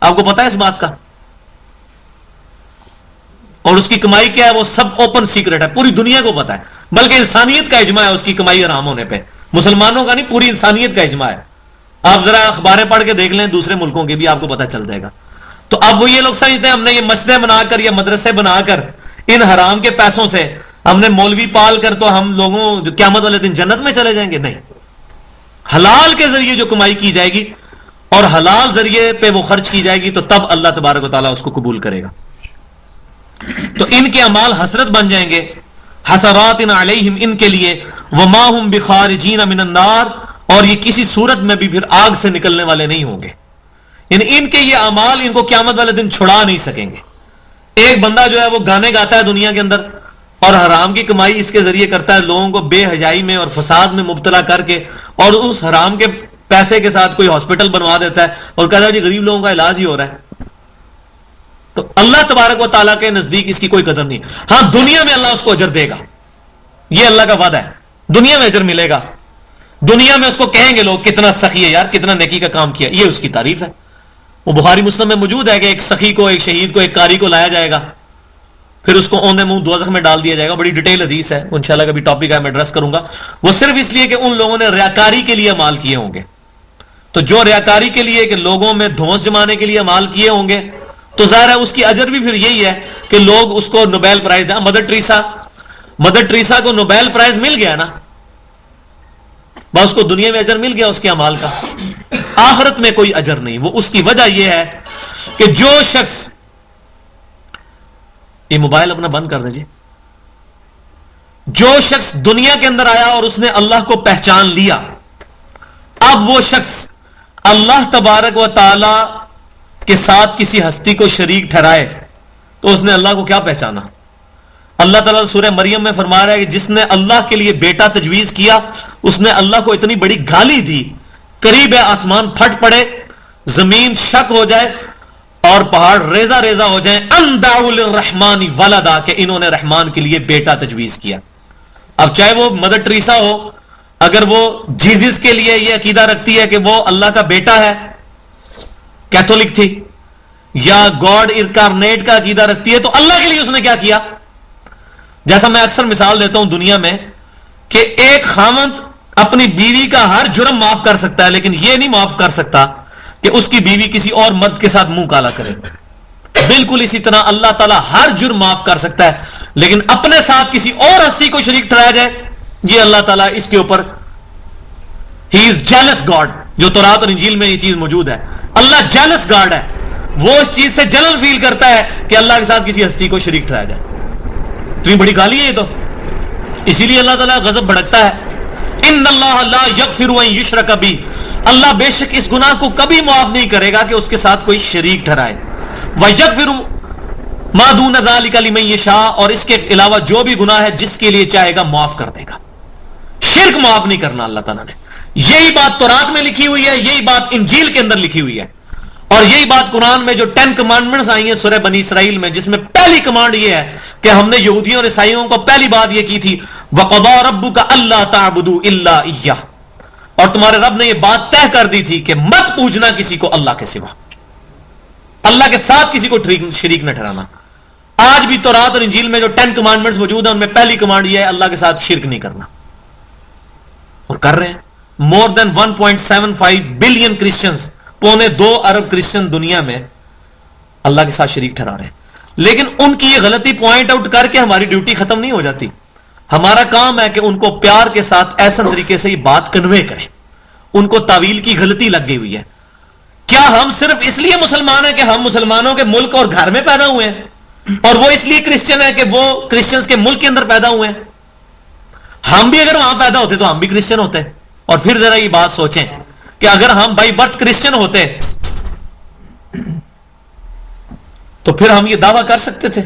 آپ کو پتا ہے اس بات کا, اور اس کی کمائی کیا ہے وہ سب اوپن سیکرٹ ہے, پوری دنیا کو پتا ہے, بلکہ انسانیت کا اجماع ہے اس کی کمائی حرام ہونے پہ, مسلمانوں کا نہیں پوری انسانیت کا اجماع ہے. آپ ذرا اخباریں پڑھ کے دیکھ لیں دوسرے ملکوں کے بھی, آپ کو پتا چل جائے گا. تو اب وہ یہ لوگ سمجھتے ہیں ہم نے یہ مسجدیں بنا کر یا مدرسے بنا کر ان حرام کے پیسوں سے ہم نے مولوی پال کر تو ہم لوگوں جو قیامت والے دن جنت میں چلے جائیں گے. نہیں, حلال کے ذریعے جو کمائی کی جائے گی اور حلال ذریعے پہ وہ خرچ کی جائے گی تو تب اللہ تبارک و تعالیٰ اس کو قبول کرے گا. تو ان کے اعمال حسرت بن جائیں گے, حسرات علیہم ان کے لیے, وما ہم بخارجین من النار, اور یہ کسی صورت میں بھی پھر آگ سے نکلنے والے نہیں ہوں گے. یعنی ان کے یہ اعمال ان کو قیامت والے دن چھڑا نہیں سکیں گے. ایک بندہ جو ہے وہ گانے گاتا ہے دنیا کے اندر اور حرام کی کمائی اس کے ذریعے کرتا ہے, لوگوں کو بے حیائی میں اور فساد میں مبتلا کر کے, اور اس حرام کے پیسے کے ساتھ کوئی ہاسپٹل بنوا دیتا ہے اور کہتا ہے جی غریب لوگوں کا علاج ہی ہو رہا ہے. تو اللہ تبارک و تعالیٰ کے نزدیک اس کی کوئی قدر نہیں. ہاں دنیا میں اللہ اس کو اجر دے گا, یہ اللہ کا وعدہ ہے, دنیا میں اجر ملے گا. دنیا میں اس کو کہیں گے لوگ کتنا سخی ہے یار, کتنا نیکی کا کام کیا, یہ اس کی تعریف ہے. وہ بخاری مسلم میں موجود ہے کہ ایک سخی کو, ایک شہید کو, ایک قاری کو لایا جائے گا, پھر اس کو اوندے منہ دوزخ میں ڈال دیا جائے گا. بڑی ڈیٹیل حدیث ہے, انشاءاللہ کبھی ٹاپک ہے میں ایڈریس کروں گا. وہ صرف اس لیے کہ ان لوگوں نے ریاکاری کے لیے عمال کیے ہوں گے. تو جو ریاکاری کے لیے کہ لوگوں میں دھونس جمانے کے لیے عمال کیے ہوں گے تو ظاہر ہے اس کی اجر بھی پھر یہی ہے کہ لوگ اس کو نوبیل پرائز دیں. مدر ٹریسا کو نوبیل پرائز مل گیا نا, بس اس کو دنیا میں اجر مل گیا اس کے اعمال کا, آخرت میں کوئی اجر نہیں. وہ اس کی وجہ یہ ہے کہ جو شخص یہ موبائل اپنا بند کر دیجیے. جو شخص دنیا کے اندر آیا اور اس نے اللہ کو پہچان لیا، اب وہ شخص اللہ تبارک و تعالی کے ساتھ کسی ہستی کو شریک ٹھہرائے تو اس نے اللہ کو کیا پہچانا؟ اللہ تعالیٰ سورہ مریم میں فرما رہا ہے کہ جس نے اللہ کے لیے بیٹا تجویز کیا اس نے اللہ کو اتنی بڑی گالی دی، قریب ہے آسمان پھٹ پڑے، زمین شک ہو جائے اور پہاڑ ریزہ ریزہ ہو جائیں، ان دعوا للرحمن ولدا، کہ انہوں نے رحمان کے لیے بیٹا تجویز کیا. اب چاہے وہ مدر ٹریسا ہو، اگر وہ جیزس کے لیے یہ عقیدہ رکھتی ہے کہ وہ اللہ کا بیٹا ہے، کیتھولک تھی، یا گاڈ انکارنیٹ کا عقیدہ رکھتی ہے، تو اللہ کے لیے اس نے کیا کیا؟ جیسا میں اکثر مثال دیتا ہوں دنیا میں کہ ایک خاوند اپنی بیوی کا ہر جرم معاف کر سکتا ہے، لیکن یہ نہیں معاف کر سکتا کہ اس کی بیوی کسی اور مرد کے ساتھ منہ کالا کرے. بالکل اسی طرح اللہ تعالیٰ ہر جرم معاف کر سکتا ہے، لیکن اپنے ساتھ کسی اور ہستی کو شریک ٹھہرایا جائے، یہ اللہ تعالیٰ اس کے اوپر ہی از جیلس گاڈ. جو تورات اور انجیل میں یہ چیز موجود ہے، اللہ جیلس گاڈ ہے، وہ اس چیز سے جلن فیل کرتا ہے کہ اللہ کے ساتھ کسی ہستی کو شریک ٹھہرایا جائے. تو یہ بڑی گالی ہے یہ تو، اسی لیے اللہ تعالیٰ غضب بھڑکتا ہے. ان اللہ لا یغفر ان یشرک بہ، اللہ بے شک اس گناہ کو کبھی معاف نہیں کرے گا کہ اس کے ساتھ کوئی شریک ٹھہرائے. ویغفر ما دون ذلک لمن یشاء، اور اس کے علاوہ جو بھی گناہ ہے جس کے لیے چاہے گا معاف کر دے گا. شرک معاف نہیں کرنا اللہ تعالیٰ نے. یہی بات تورات میں لکھی ہوئی ہے، یہی بات انجیل کے اندر لکھی ہوئی ہے، اور یہی بات قرآن میں جو 10 کمانڈمنٹس آئی ہیں سورہ بنی اسرائیل میں، جس میں پہلی کمانڈ یہ ہے کہ ہم نے یہودیوں اور عیسائیوں کو پہلی بات یہ کی تھی وَقَضَىٰ رَبُّكَ أَلَّا تَعْبُدُوا إِلَّا إِيَّهُ، اور تمہارے رب نے یہ بات طے کر دی تھی کہ مت پوجنا کسی کو اللہ کے سوا، اللہ کے ساتھ کسی کو شریک نہ ٹھہرانا. آج بھی تورات اور انجیل میں جو 10 کمانڈمنٹس موجود ہیں ان میں پہلی کمانڈ یہ ہے اللہ کے ساتھ شرک نہیں کرنا، اور کر رہے ہیں. مور دین 1.75 بلین کرسچنز، 2.25 ارب کرسچن دنیا میں اللہ کے ساتھ شریک ٹھہرا رہے ہیں. لیکن ان کی یہ غلطی پوائنٹ آؤٹ کر کے ہماری ڈیوٹی ختم نہیں ہو جاتی. ہمارا کام ہے کہ ان کو پیار کے ساتھ ایسا طریقے سے یہ بات کنوے کریں. ان کو تعویل کی غلطی لگ گئی ہوئی ہے. کیا ہم صرف اس لیے مسلمان ہیں کہ ہم مسلمانوں کے ملک اور گھر میں پیدا ہوئے ہیں، اور وہ اس لیے کرسچن ہے کہ وہ کرسچنز کے ملک کے اندر پیدا ہوئے ہیں؟ ہم بھی اگر وہاں پیدا ہوتے تو ہم بھی کرسچن ہوتے. اور پھر ذرا یہ بات سوچیں کہ اگر ہم بائی برتھ کرسچن ہوتے تو پھر ہم یہ دعویٰ کر سکتے تھے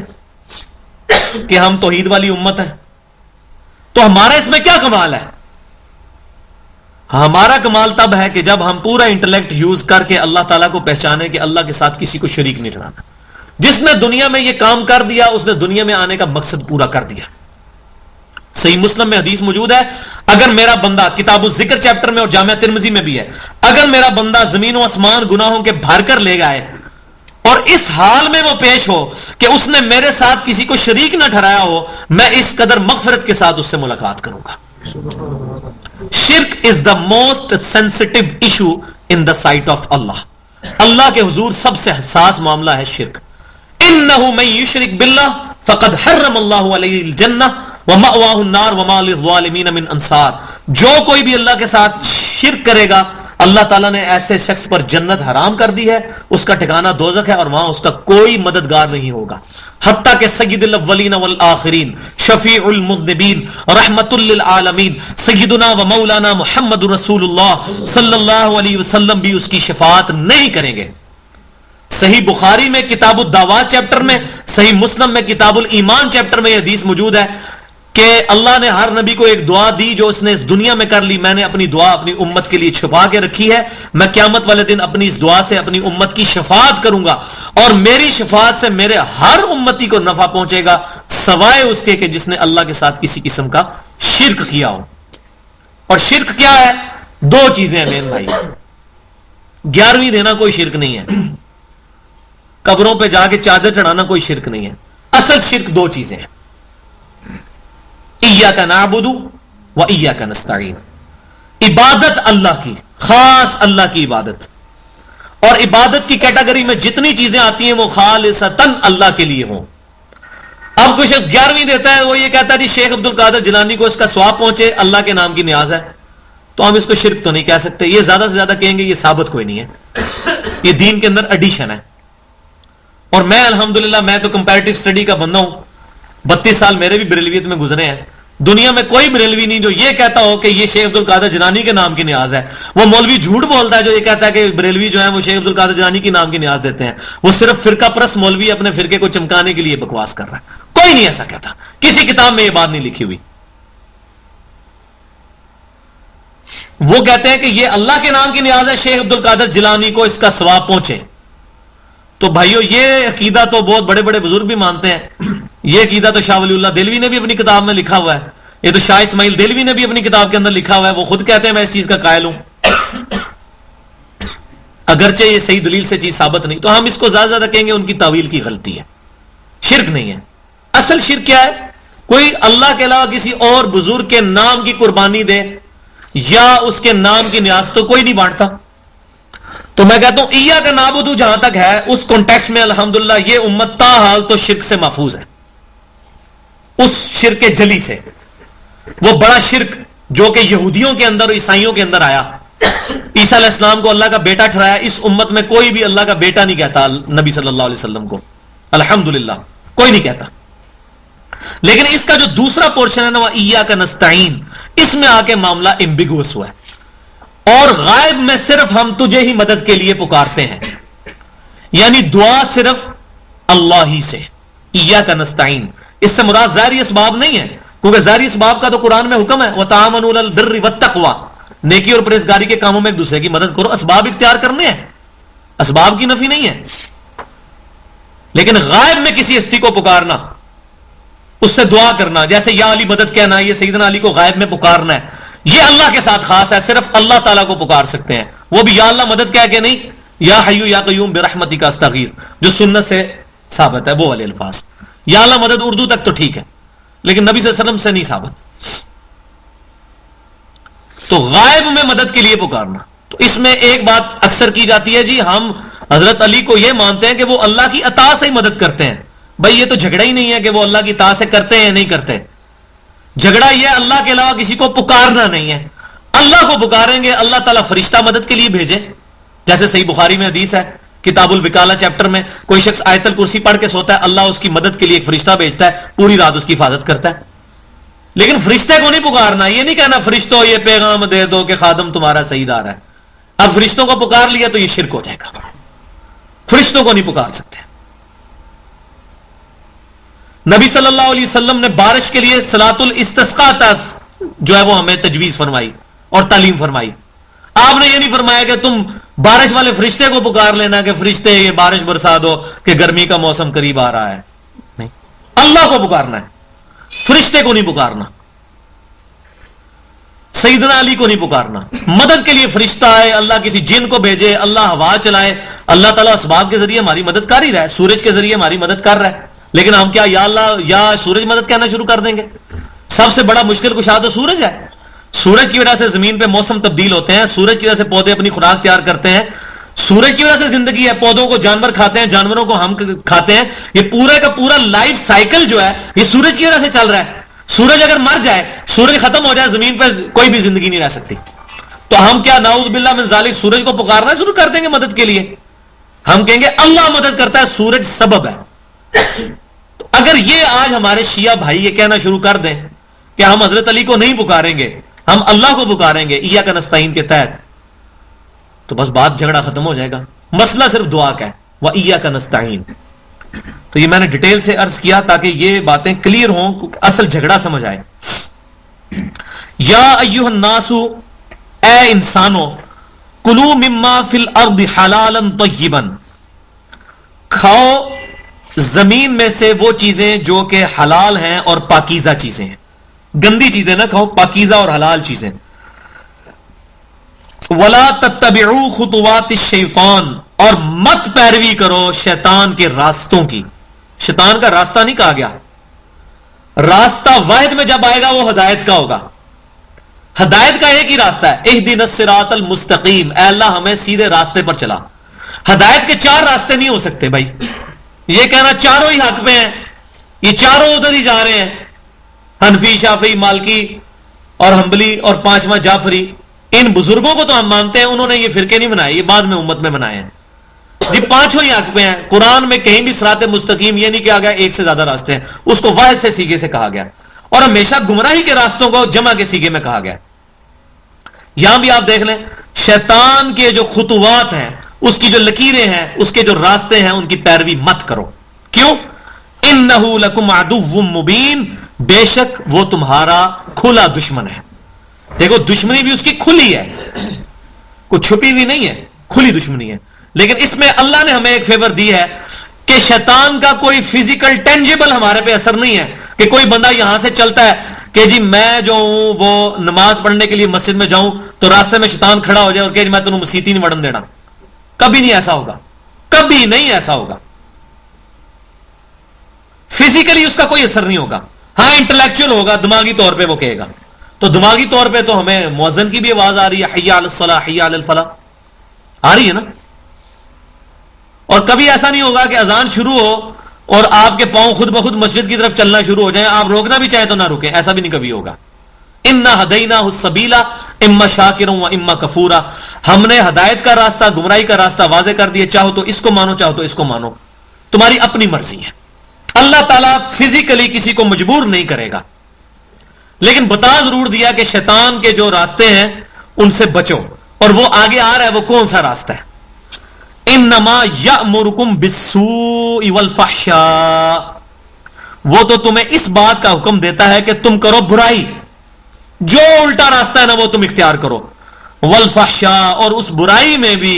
کہ ہم توحید والی امت ہیں. تو ہمارا اس میں کیا کمال ہے؟ ہمارا کمال تب ہے کہ جب ہم پورا انٹلیکٹ یوز کر کے اللہ تعالیٰ کو پہچانے کہ اللہ کے ساتھ کسی کو شریک نہیں ٹھہرانا. جس نے دنیا میں یہ کام کر دیا اس نے دنیا میں آنے کا مقصد پورا کر دیا. صحیح مسلم میں حدیث موجود ہے، اگر میرا بندہ، کتاب الذکر چیپٹر میں اور جامعہ ترمذی میں بھی ہے، اگر میرا بندہ زمین و آسمان گناہوں کے بھر کر لے گئے اور اس حال میں وہ پیش ہو کہ اس نے میرے ساتھ کسی کو شریک نہ ٹھہرایا ہو، میں اس قدر مغفرت کے ساتھ اس سے ملاقات کروں گا. شرک is the most sensitive issue in the sight of Allah. Allah کے حضور سب سے حساس معاملہ ہے شرک. انہ من یشرک باللہ فقد حرم اللہ علیہ الجنہ ومأواہ النار وما للظالمین من انصار. جو کوئی بھی اللہ کے ساتھ شرک کرے گا اللہ تعالیٰ نے ایسے شخص پر جنت حرام کر دی ہے، اس کا ٹھکانہ دوزخ ہے اور وہاں اس کا کوئی مددگار نہیں ہوگا. حتیٰ کہ سید الاولین والآخرین، شفیع المذنبین، رحمت للعالمین، سیدنا و مولانا محمد رسول اللہ صلی اللہ علیہ وسلم بھی اس کی شفاعت نہیں کریں گے. صحیح بخاری میں کتاب الدعوات چیپٹر میں، صحیح مسلم میں کتاب الایمان چیپٹر میں یہ حدیث موجود ہے کہ اللہ نے ہر نبی کو ایک دعا دی جو اس نے اس دنیا میں کر لی. میں نے اپنی دعا اپنی امت کے لیے چھپا کے رکھی ہے، میں قیامت والے دن اپنی اس دعا سے اپنی امت کی شفاعت کروں گا، اور میری شفاعت سے میرے ہر امتی کو نفع پہنچے گا سوائے اس کے کہ جس نے اللہ کے ساتھ کسی قسم کا شرک کیا ہو. اور شرک کیا ہے؟ 2 چیزیں ہیں مین بھائی. 11ویں دینا کوئی شرک نہیں ہے، قبروں پہ جا کے چادر چڑھانا کوئی شرک نہیں ہے. اصل شرک 2 چیزیں ہیں، ایاک نعبد و ایاک نستعین. عبادت اللہ کی، خاص اللہ کی عبادت، اور عبادت کی کیٹیگری میں جتنی چیزیں آتی ہیں وہ خالصتاً اللہ کے لیے ہوں. اب کوئی شخص 11ویں دیتا ہے، وہ یہ کہتا ہے جی شیخ عبد القادر جیلانی کو اس کا ثواب پہنچے، اللہ کے نام کی نیاز ہے، تو ہم اس کو شرک تو نہیں کہہ سکتے. یہ زیادہ سے زیادہ کہیں گے یہ ثابت کوئی نہیں ہے، یہ دین کے اندر ایڈیشن ہے. اور میں الحمدللہ میں تو کمپیریٹو اسٹڈی کا بندہ ہوں, 32 سال میرے بھی بریلویت میں گزرے ہیں. دنیا میں کوئی بریلوی نہیں جو یہ کہتا ہو کہ یہ شیخ عبد القادر جیلانی کے نام کی نیاز ہے. وہ مولوی جھوٹ بولتا ہے جو یہ کہتا ہے کہ بریلوی جو ہے وہ شیخ عبد القادر جیلانی کی نام کی نیاز دیتے ہیں. وہ صرف فرقہ پرست مولوی اپنے فرقے کو چمکانے کے لیے بکواس کر رہا ہے. کوئی نہیں ایسا کہتا, کسی کتاب میں یہ بات نہیں لکھی ہوئی. وہ کہتے ہیں کہ یہ اللہ کے نام کی نیاز ہے, شیخ عبد القادر جیلانی کو اس کا ثواب پہنچے. تو بھائیو یہ عقیدہ تو بہت بڑے بڑے بزرگ بھی مانتے ہیں. یہ عقیدہ تو شاہ ولی اللہ دہلوی نے بھی اپنی کتاب میں لکھا ہوا ہے. یہ تو شاہ اسماعیل دہلوی نے بھی اپنی کتاب کے اندر لکھا ہوا ہے. وہ خود کہتے ہیں میں اس چیز کا قائل ہوں, اگرچہ یہ صحیح دلیل سے چیز ثابت نہیں. تو ہم اس کو زیادہ زیادہ کہیں گے ان کی تعویل کی غلطی ہے, شرک نہیں ہے. اصل شرک کیا ہے؟ کوئی اللہ کے علاوہ کسی اور بزرگ کے نام کی قربانی دے یا اس کے نام کی نیاز تو کوئی نہیں بانٹتا. تو میں کہتا ہوں ایاک نعبد جہاں تک ہے اس کانٹیکسٹ میں الحمدللہ یہ امت تاحال تو شرک سے محفوظ ہے, اس شرک کے جلی سے. وہ بڑا شرک جو کہ یہودیوں کے اندر اور عیسائیوں کے اندر آیا, عیسیٰ علیہ السلام کو اللہ کا بیٹا ٹھہرایا. اس امت میں کوئی بھی اللہ کا بیٹا نہیں کہتا نبی صلی اللہ علیہ وسلم کو, الحمدللہ کوئی نہیں کہتا. لیکن اس کا جو دوسرا پورشن ہے نا وہ ایاک نستعین, اس میں آ کے معاملہ ایمبیگوس ہوا ہے. اور غائب میں صرف ہم تجھے ہی مدد کے لیے پکارتے ہیں, یعنی دعا صرف اللہ ہی سے. ایاک نستعین اس سے مراد ظاہری اسباب نہیں ہے, کیونکہ ظاہری اسباب کا تو قرآن میں حکم ہے وتعاونوا علی البر والتقوی, نیکی اور پرہیزگاری کے کاموں میں ایک دوسرے کی مدد کرو. اسباب اختیار کرنے ہیں, اسباب کی نفی نہیں ہے. لیکن غائب میں کسی ہستی کو پکارنا, اس سے دعا کرنا, جیسے یا علی مدد کہنا, یہ سیدنا علی کو غائب میں پکارنا ہے, یہ اللہ کے ساتھ خاص ہے. صرف اللہ تعالیٰ کو پکار سکتے ہیں, وہ بھی یا اللہ مدد کہہ کے نہیں, یا حیو یا قیوم برحمتک استغیث جو سنت سے ثابت ہے وہ والے الفاظ. یا اللہ مدد اردو تک تو ٹھیک ہے, لیکن نبی صلی اللہ علیہ وسلم سے نہیں ثابت. تو غائب میں مدد کے لیے پکارنا. تو اس میں ایک بات اکثر کی جاتی ہے, جی ہم حضرت علی کو یہ مانتے ہیں کہ وہ اللہ کی عطا سے ہی مدد کرتے ہیں. بھائی یہ تو جھگڑا ہی نہیں ہے کہ وہ اللہ کی عطا سے کرتے ہیں نہیں کرتے. جھگڑا یہ اللہ کے علاوہ کسی کو پکارنا نہیں ہے. اللہ کو پکاریں گے, اللہ تعالیٰ فرشتہ مدد کے لیے بھیجے. جیسے صحیح بخاری میں حدیث ہے کتاب الوکالہ چیپٹر میں, کوئی شخص آیت الکرسی پڑھ کے سوتا ہے, اللہ اس کی مدد کے لیے ایک فرشتہ بھیجتا ہے, پوری رات اس کی حفاظت کرتا ہے. لیکن فرشتے کو نہیں پکارنا, یہ نہیں کہنا فرشتوں یہ پیغام دے دو کہ خادم تمہارا سیدار ہے. اب فرشتوں کو پکار لیا تو یہ شرک ہو جائے گا. فرشتوں کو نہیں پکار سکتے. نبی صلی اللہ علیہ وسلم نے بارش کے لیے صلاۃ الاستسقاء جو ہے وہ ہمیں تجویز فرمائی اور تعلیم فرمائی. آپ نے یہ نہیں فرمایا کہ تم بارش والے فرشتے کو پکار لینا کہ فرشتے یہ بارش برسا دو کہ گرمی کا موسم قریب آ رہا ہے. نہیں, اللہ کو پکارنا ہے, فرشتے کو نہیں پکارنا, سیدنا علی کو نہیں پکارنا. مدد کے لیے فرشتہ آئے, اللہ کسی جن کو بھیجے, اللہ ہوا چلائے, اللہ تعالیٰ اسباب کے ذریعے ہماری مدد کر ہی رہا ہے, سورج کے ذریعے ہماری مدد کر رہا ہے. لیکن ہم کیا یا اللہ یا سورج مدد کہنا شروع کر دیں گے؟ سب سے بڑا مشکل کشا تو سورج ہے. سورج کی وجہ سے زمین پہ موسم تبدیل ہوتے ہیں, سورج کی وجہ سے پودے اپنی خوراک تیار کرتے ہیں, سورج کی وجہ سے زندگی ہے, پودوں کو جانور کھاتے ہیں, جانوروں کو ہم کھاتے ہیں. یہ پورے کا پورا لائف سائیکل جو ہے یہ سورج کی وجہ سے چل رہا ہے. سورج اگر مر جائے, سورج ختم ہو جائے, زمین پہ کوئی بھی زندگی نہیں رہ سکتی. تو ہم کیا نعوذ باللہ من ذالک سورج کو پکارنا شروع کر دیں گے مدد کے لیے؟ ہم کہیں گے اللہ مدد کرتا ہے, سورج سبب ہے. تو اگر یہ آج ہمارے شیعہ بھائی یہ کہنا شروع کر دیں کہ ہم حضرت علی کو نہیں پکاریں گے, ہم اللہ کو پکاریں گے ایاک نستعین کے تحت, تو بس بات جھگڑا ختم ہو جائے گا. مسئلہ صرف دعا کا ہے, وَإِيَّاكَ نَسْتَعِينُ. تو یہ میں نے ڈیٹیل سے عرض کیا تاکہ یہ باتیں کلیئر ہوں, اصل جھگڑا سمجھ آئے. یا ایھا الناس, اے انسانوں, کلوا مما فی الارض حلالا طیبا, کھاؤ زمین میں سے وہ چیزیں جو کہ حلال ہیں اور پاکیزہ چیزیں ہیں. گندی چیزیں نہ کھاؤ, پاکیزہ اور حلال چیزیں. ولا تتبعوا خطوات الشیطان, اور مت پیروی کرو شیطان کے راستوں کی. شیطان کا راستہ نہیں کہا گیا, راستہ واحد میں جب آئے گا وہ ہدایت کا ہوگا. ہدایت کا ایک ہی راستہ ہے, اہدنا الصراط المستقیم, اے اللہ ہمیں سیدھے راستے پر چلا. ہدایت کے چار راستے نہیں ہو سکتے بھائی. یہ کہنا چاروں ہی حق پہ ہیں, یہ چاروں ادھر ہی جا رہے ہیں, حنفی, شافعی, مالکی اور حنبلی اور پانچواں جعفری, ان بزرگوں کو تو ہم مانتے ہیں, انہوں نے یہ فرقے نہیں بنائے, یہ بعد میں امت میں بنائے ہیں. جی پانچوں ہی حق پہ ہیں. قرآن میں کہیں بھی صراط مستقیم یہ نہیں کہا گیا ایک سے زیادہ راستے ہیں, اس کو واحد سے سیگے سے کہا گیا, اور ہمیشہ گمراہی کے راستوں کو جمع کے سیگے میں کہا گیا. یہاں بھی آپ دیکھ لیں, شیطان کے جو خطوات ہیں, اس کی جو لکیریں ہیں, اس کے جو راستے ہیں, ان کی پیروی مت کرو. کیوں؟ انہ لکم عدو مبین, بے شک وہ تمہارا کھلا دشمن ہے. دیکھو دشمنی بھی اس کی کھلی ہے, کوئی چھپی ہوئی نہیں ہے, کھلی دشمنی ہے. لیکن اس میں اللہ نے ہمیں ایک فیور دی ہے کہ شیطان کا کوئی فزیکل ٹینجیبل ہمارے پہ اثر نہیں ہے, کہ کوئی بندہ یہاں سے چلتا ہے کہ جی میں جو ہوں وہ نماز پڑھنے کے لیے مسجد میں جاؤں تو راستے میں شیطان کھڑا ہو جائے اور کہ میں تمہیں مسیت ہی نہیں وڑن دینا. کبھی نہیں ایسا ہوگا, کبھی نہیں ایسا ہوگا. فزیکلی اس کا کوئی اثر نہیں ہوگا. ہاں انٹلیکچوئل ہوگا, دماغی طور پہ وہ کہے گا. تو دماغی طور پہ تو ہمیں مؤذن کی بھی آواز آ رہی ہے, حی علی الصلاح حی علی الفلاح, آ رہی ہے نا. اور کبھی ایسا نہیں ہوگا کہ اذان شروع ہو اور آپ کے پاؤں خود بخود مسجد کی طرف چلنا شروع ہو جائیں, آپ روکنا بھی چاہیں تو نہ رکیں, ایسا بھی نہیں کبھی ہوگا. انا ہدیناہ السبیل اما شاکرا و اما کفورا, ہم نے ہدایت کا راستہ, گمراہی کا راستہ واضح کر دیا, چاہو تو اس کو مانو چاہو تو اس کو مانو, تمہاری اپنی مرضی ہے. اللہ تعالیٰ فزیکلی کسی کو مجبور نہیں کرے گا, لیکن بتا ضرور دیا کہ شیطان کے جو راستے ہیں ان سے بچو, اور وہ آگے آ رہا ہے, وہ کون سا راستہ ہے. انما یأمرکم بالسوء والفحشاء, وہ تو تمہیں اس بات کا حکم دیتا ہے کہ تم کرو برائی, جو الٹا راستہ ہے نا وہ تم اختیار کرو. والفحشاء, اور اس برائی میں بھی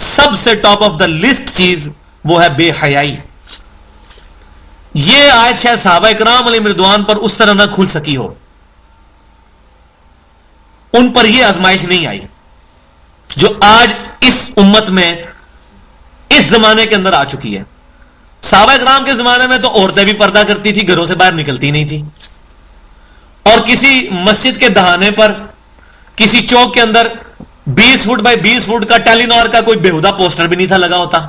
سب سے ٹاپ آف دا لسٹ چیز وہ ہے بے حیائی. یہ آیت شاید صحابہ اکرام علیہ رضوان پر اس طرح نہ کھل سکی ہو, ان پر یہ آزمائش نہیں آئی جو آج اس امت میں اس زمانے کے اندر آ چکی ہے. صحابہ اکرام کے زمانے میں تو عورتیں بھی پردہ کرتی تھی, گھروں سے باہر نکلتی نہیں تھی, اور کسی مسجد کے دہانے پر کسی چوک کے اندر 20 فٹ بائی 20 فٹ کا ٹیلی نار کا کوئی بےہودہ پوسٹر بھی نہیں تھا لگا ہوتا.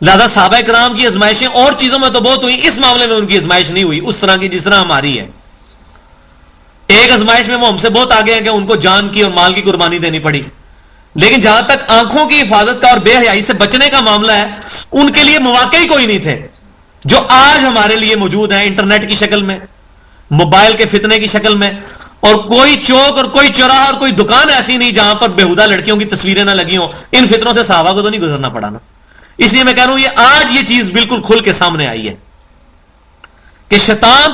لہذا صحابہ کرام کی ازمائشیں اور چیزوں میں تو بہت ہوئی, اس معاملے میں ان کی ازمائش نہیں ہوئی اس طرح کی جس طرح ہماری ہے. ایک ازمائش میں وہ ہم سے بہت آگے ہیں کہ ان کو جان کی اور مال کی قربانی دینی پڑی, لیکن جہاں تک آنکھوں کی حفاظت کا اور بے حیائی سے بچنے کا معاملہ ہے, ان کے لیے مواقع ہی کوئی نہیں تھے جو آج ہمارے لیے موجود ہیں, انٹرنیٹ کی شکل میں, موبائل کے فتنے کی شکل میں. اور کوئی چوک اور کوئی چوراہا اور کوئی دکان ایسی نہیں جہاں پر بےہودہ لڑکیوں کی تصویریں نہ لگی ہوں. ان فتنوں سے صحابہ کو تو نہیں گزرنا پڑا نا. اس لیے میں کہہ رہا ہوں یہ آج یہ چیز بالکل کھل کے سامنے آئی ہے کہ شیطان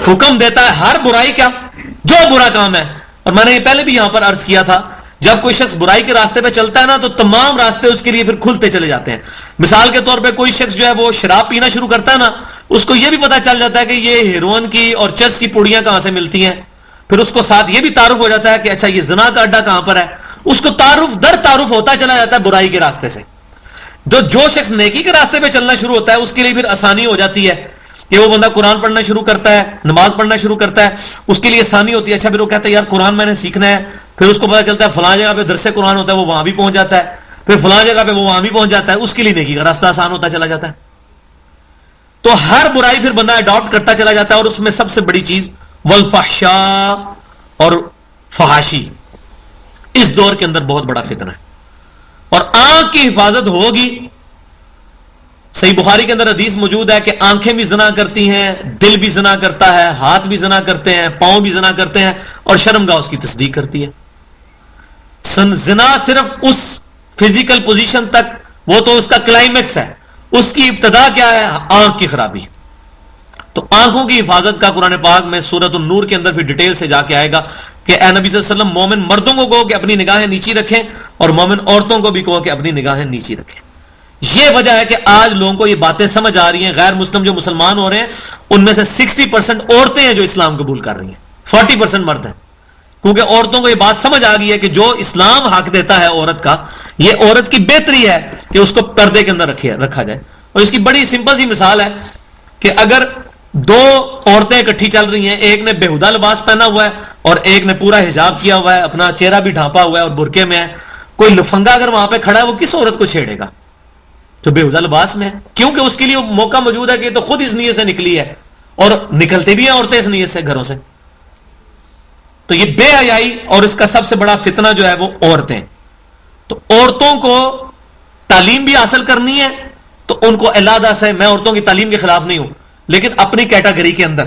حکم دیتا ہے ہر برائی کا, جو برا کام ہے. اور میں نے یہ پہلے بھی یہاں پر عرض کیا تھا, جب کوئی شخص برائی کے راستے پہ چلتا ہے نا تو تمام راستے اس کے لیے پھر کھلتے چلے جاتے ہیں. مثال کے طور پہ کوئی شخص جو ہے وہ شراب پینا شروع کرتا ہے نا, اس کو یہ بھی پتا چل جاتا ہے کہ یہ ہیروئن کی اور چرس کی پوڑیاں کہاں سے ملتی ہیں. پھر اس کو ساتھ یہ بھی تعارف ہو جاتا ہے کہ اچھا یہ زنا کا اڈا کہاں پر ہے. اس کو تعارف در تعارف ہوتا چلا جاتا ہے برائی کے راستے سے. جو شخص نیکی کے راستے پہ چلنا شروع ہوتا ہے اس کے لیے پھر آسانی ہو جاتی ہے کہ وہ بندہ قرآن پڑھنا شروع کرتا ہے, نماز پڑھنا شروع کرتا ہے, اس کے لیے آسانی ہوتی ہے. اچھا پھر وہ کہتا ہے یار قرآن میں نے سیکھنا ہے, پھر اس کو پتا چلتا ہے فلاں جگہ پہ درس قرآن ہوتا ہے, وہ وہاں بھی پہنچ جاتا ہے, پھر فلاں جگہ پہ وہ وہاں بھی پہنچ جاتا ہے, اس کے لیے نیکی کا راستہ آسان ہوتا چلا جاتا ہے. تو ہر برائی پھر بندہ اڈاپٹ کرتا چلا جاتا ہے, اور اس میں سب سے بڑی چیز والفحشاء اور فحاشی اس دور کے اندر بہت بڑا فتنہ ہے. اور آنکھ کی حفاظت ہوگی. صحیح بخاری کے اندر حدیث موجود ہے کہ آنکھیں بھی زنا کرتی ہیں, دل بھی زنا کرتا ہے, ہاتھ بھی زنا کرتے ہیں, پاؤں بھی زنا کرتے ہیں, اور شرمگاہ اس کی تصدیق کرتی ہے. زنا صرف اس فزیکل پوزیشن تک, وہ تو اس کا کلائمیکس ہے, اس کی ابتدا کیا ہے؟ آنکھ کی خرابی. تو آنکھوں کی حفاظت کا قرآن پاک میں سورۃ النور کے اندر بھی ڈیٹیل سے جا کے آئے گا کہ اے نبی صلی اللہ علیہ وسلم مومن مردوں کو کہو کہ اپنی نگاہیں نیچی رکھیں, اور مومن عورتوں کو بھی کہو کہ اپنی نگاہیں نیچی رکھیں. یہ وجہ ہے کہ آج لوگوں کو یہ باتیں سمجھ آ رہی ہیں. غیر مسلم جو مسلمان ہو رہے ہیں ان میں سے 60% عورتیں ہیں جو اسلام قبول کر رہی ہیں, 40% مرد ہیں. کیونکہ عورتوں کو یہ بات سمجھ آ گئی ہے کہ جو اسلام حق دیتا ہے عورت کا, یہ عورت کی بہتری ہے کہ اس کو پردے کے اندر رکھا جائے. اور اس کی بڑی سمپل سی مثال ہے کہ اگر دو عورتیں اکٹھی چل رہی ہیں, ایک نے بےہودہ لباس پہنا ہوا ہے اور ایک نے پورا حجاب کیا ہوا ہے, اپنا چہرہ بھی ڈھانپا ہوا ہے اور برقعے میں ہے, کوئی لفنگا اگر وہاں پہ کھڑا ہے وہ کس عورت کو چھیڑے گا؟ جو بےہودہ لباس میں ہے, کیونکہ اس کے لیے موقع موجود ہے کہ یہ تو خود اس نیت سے نکلی ہے, اور نکلتے بھی ہیں عورتیں اس نیت سے گھروں سے. تو یہ بے حیائی اور اس کا سب سے بڑا فتنہ جو ہے وہ عورتیں. تو عورتوں کو تعلیم بھی حاصل کرنی ہے تو ان کو علیحدہ سے، میں عورتوں کی تعلیم کے خلاف نہیں ہوں، لیکن اپنی کیٹیگری کے اندر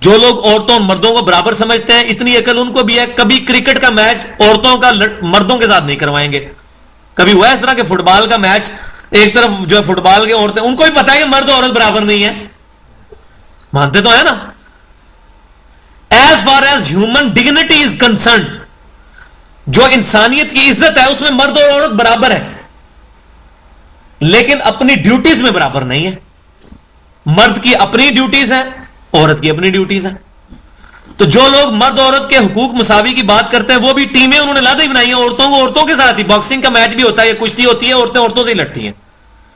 جو لوگ عورتوں اور مردوں کو برابر سمجھتے ہیں، اتنی عقل ان کو بھی ہے، کبھی کرکٹ کا میچ عورتوں کا مردوں کے ساتھ نہیں کروائیں گے. کبھی ہوا اس طرح کہ فٹ بال کا میچ ایک طرف جو ہے فٹ بال کی عورتیں، ان کو بھی پتا ہے کہ مرد اور عورت برابر نہیں ہے، مانتے تو ہے نا. As far as human dignity is concerned, جو انسانیت کی عزت ہے اس میں مرد اور عورت برابر ہے، لیکن اپنی ڈیوٹیز میں برابر نہیں ہے. مرد کی اپنی ڈیوٹیز ہیں، عورت کی اپنی ڈیوٹیز ہیں. تو جو لوگ مرد عورت کے حقوق مساوی کی بات کرتے ہیں وہ بھی ٹیمیں انہوں نے علیحدہ ہی بنائی ہیں، عورتوں کو عورتوں کے ساتھ ہی. باکسنگ کا میچ بھی ہوتا ہے، کشتی ہوتی ہے، عورتیں عورتوں سے ہی لڑتی ہیں،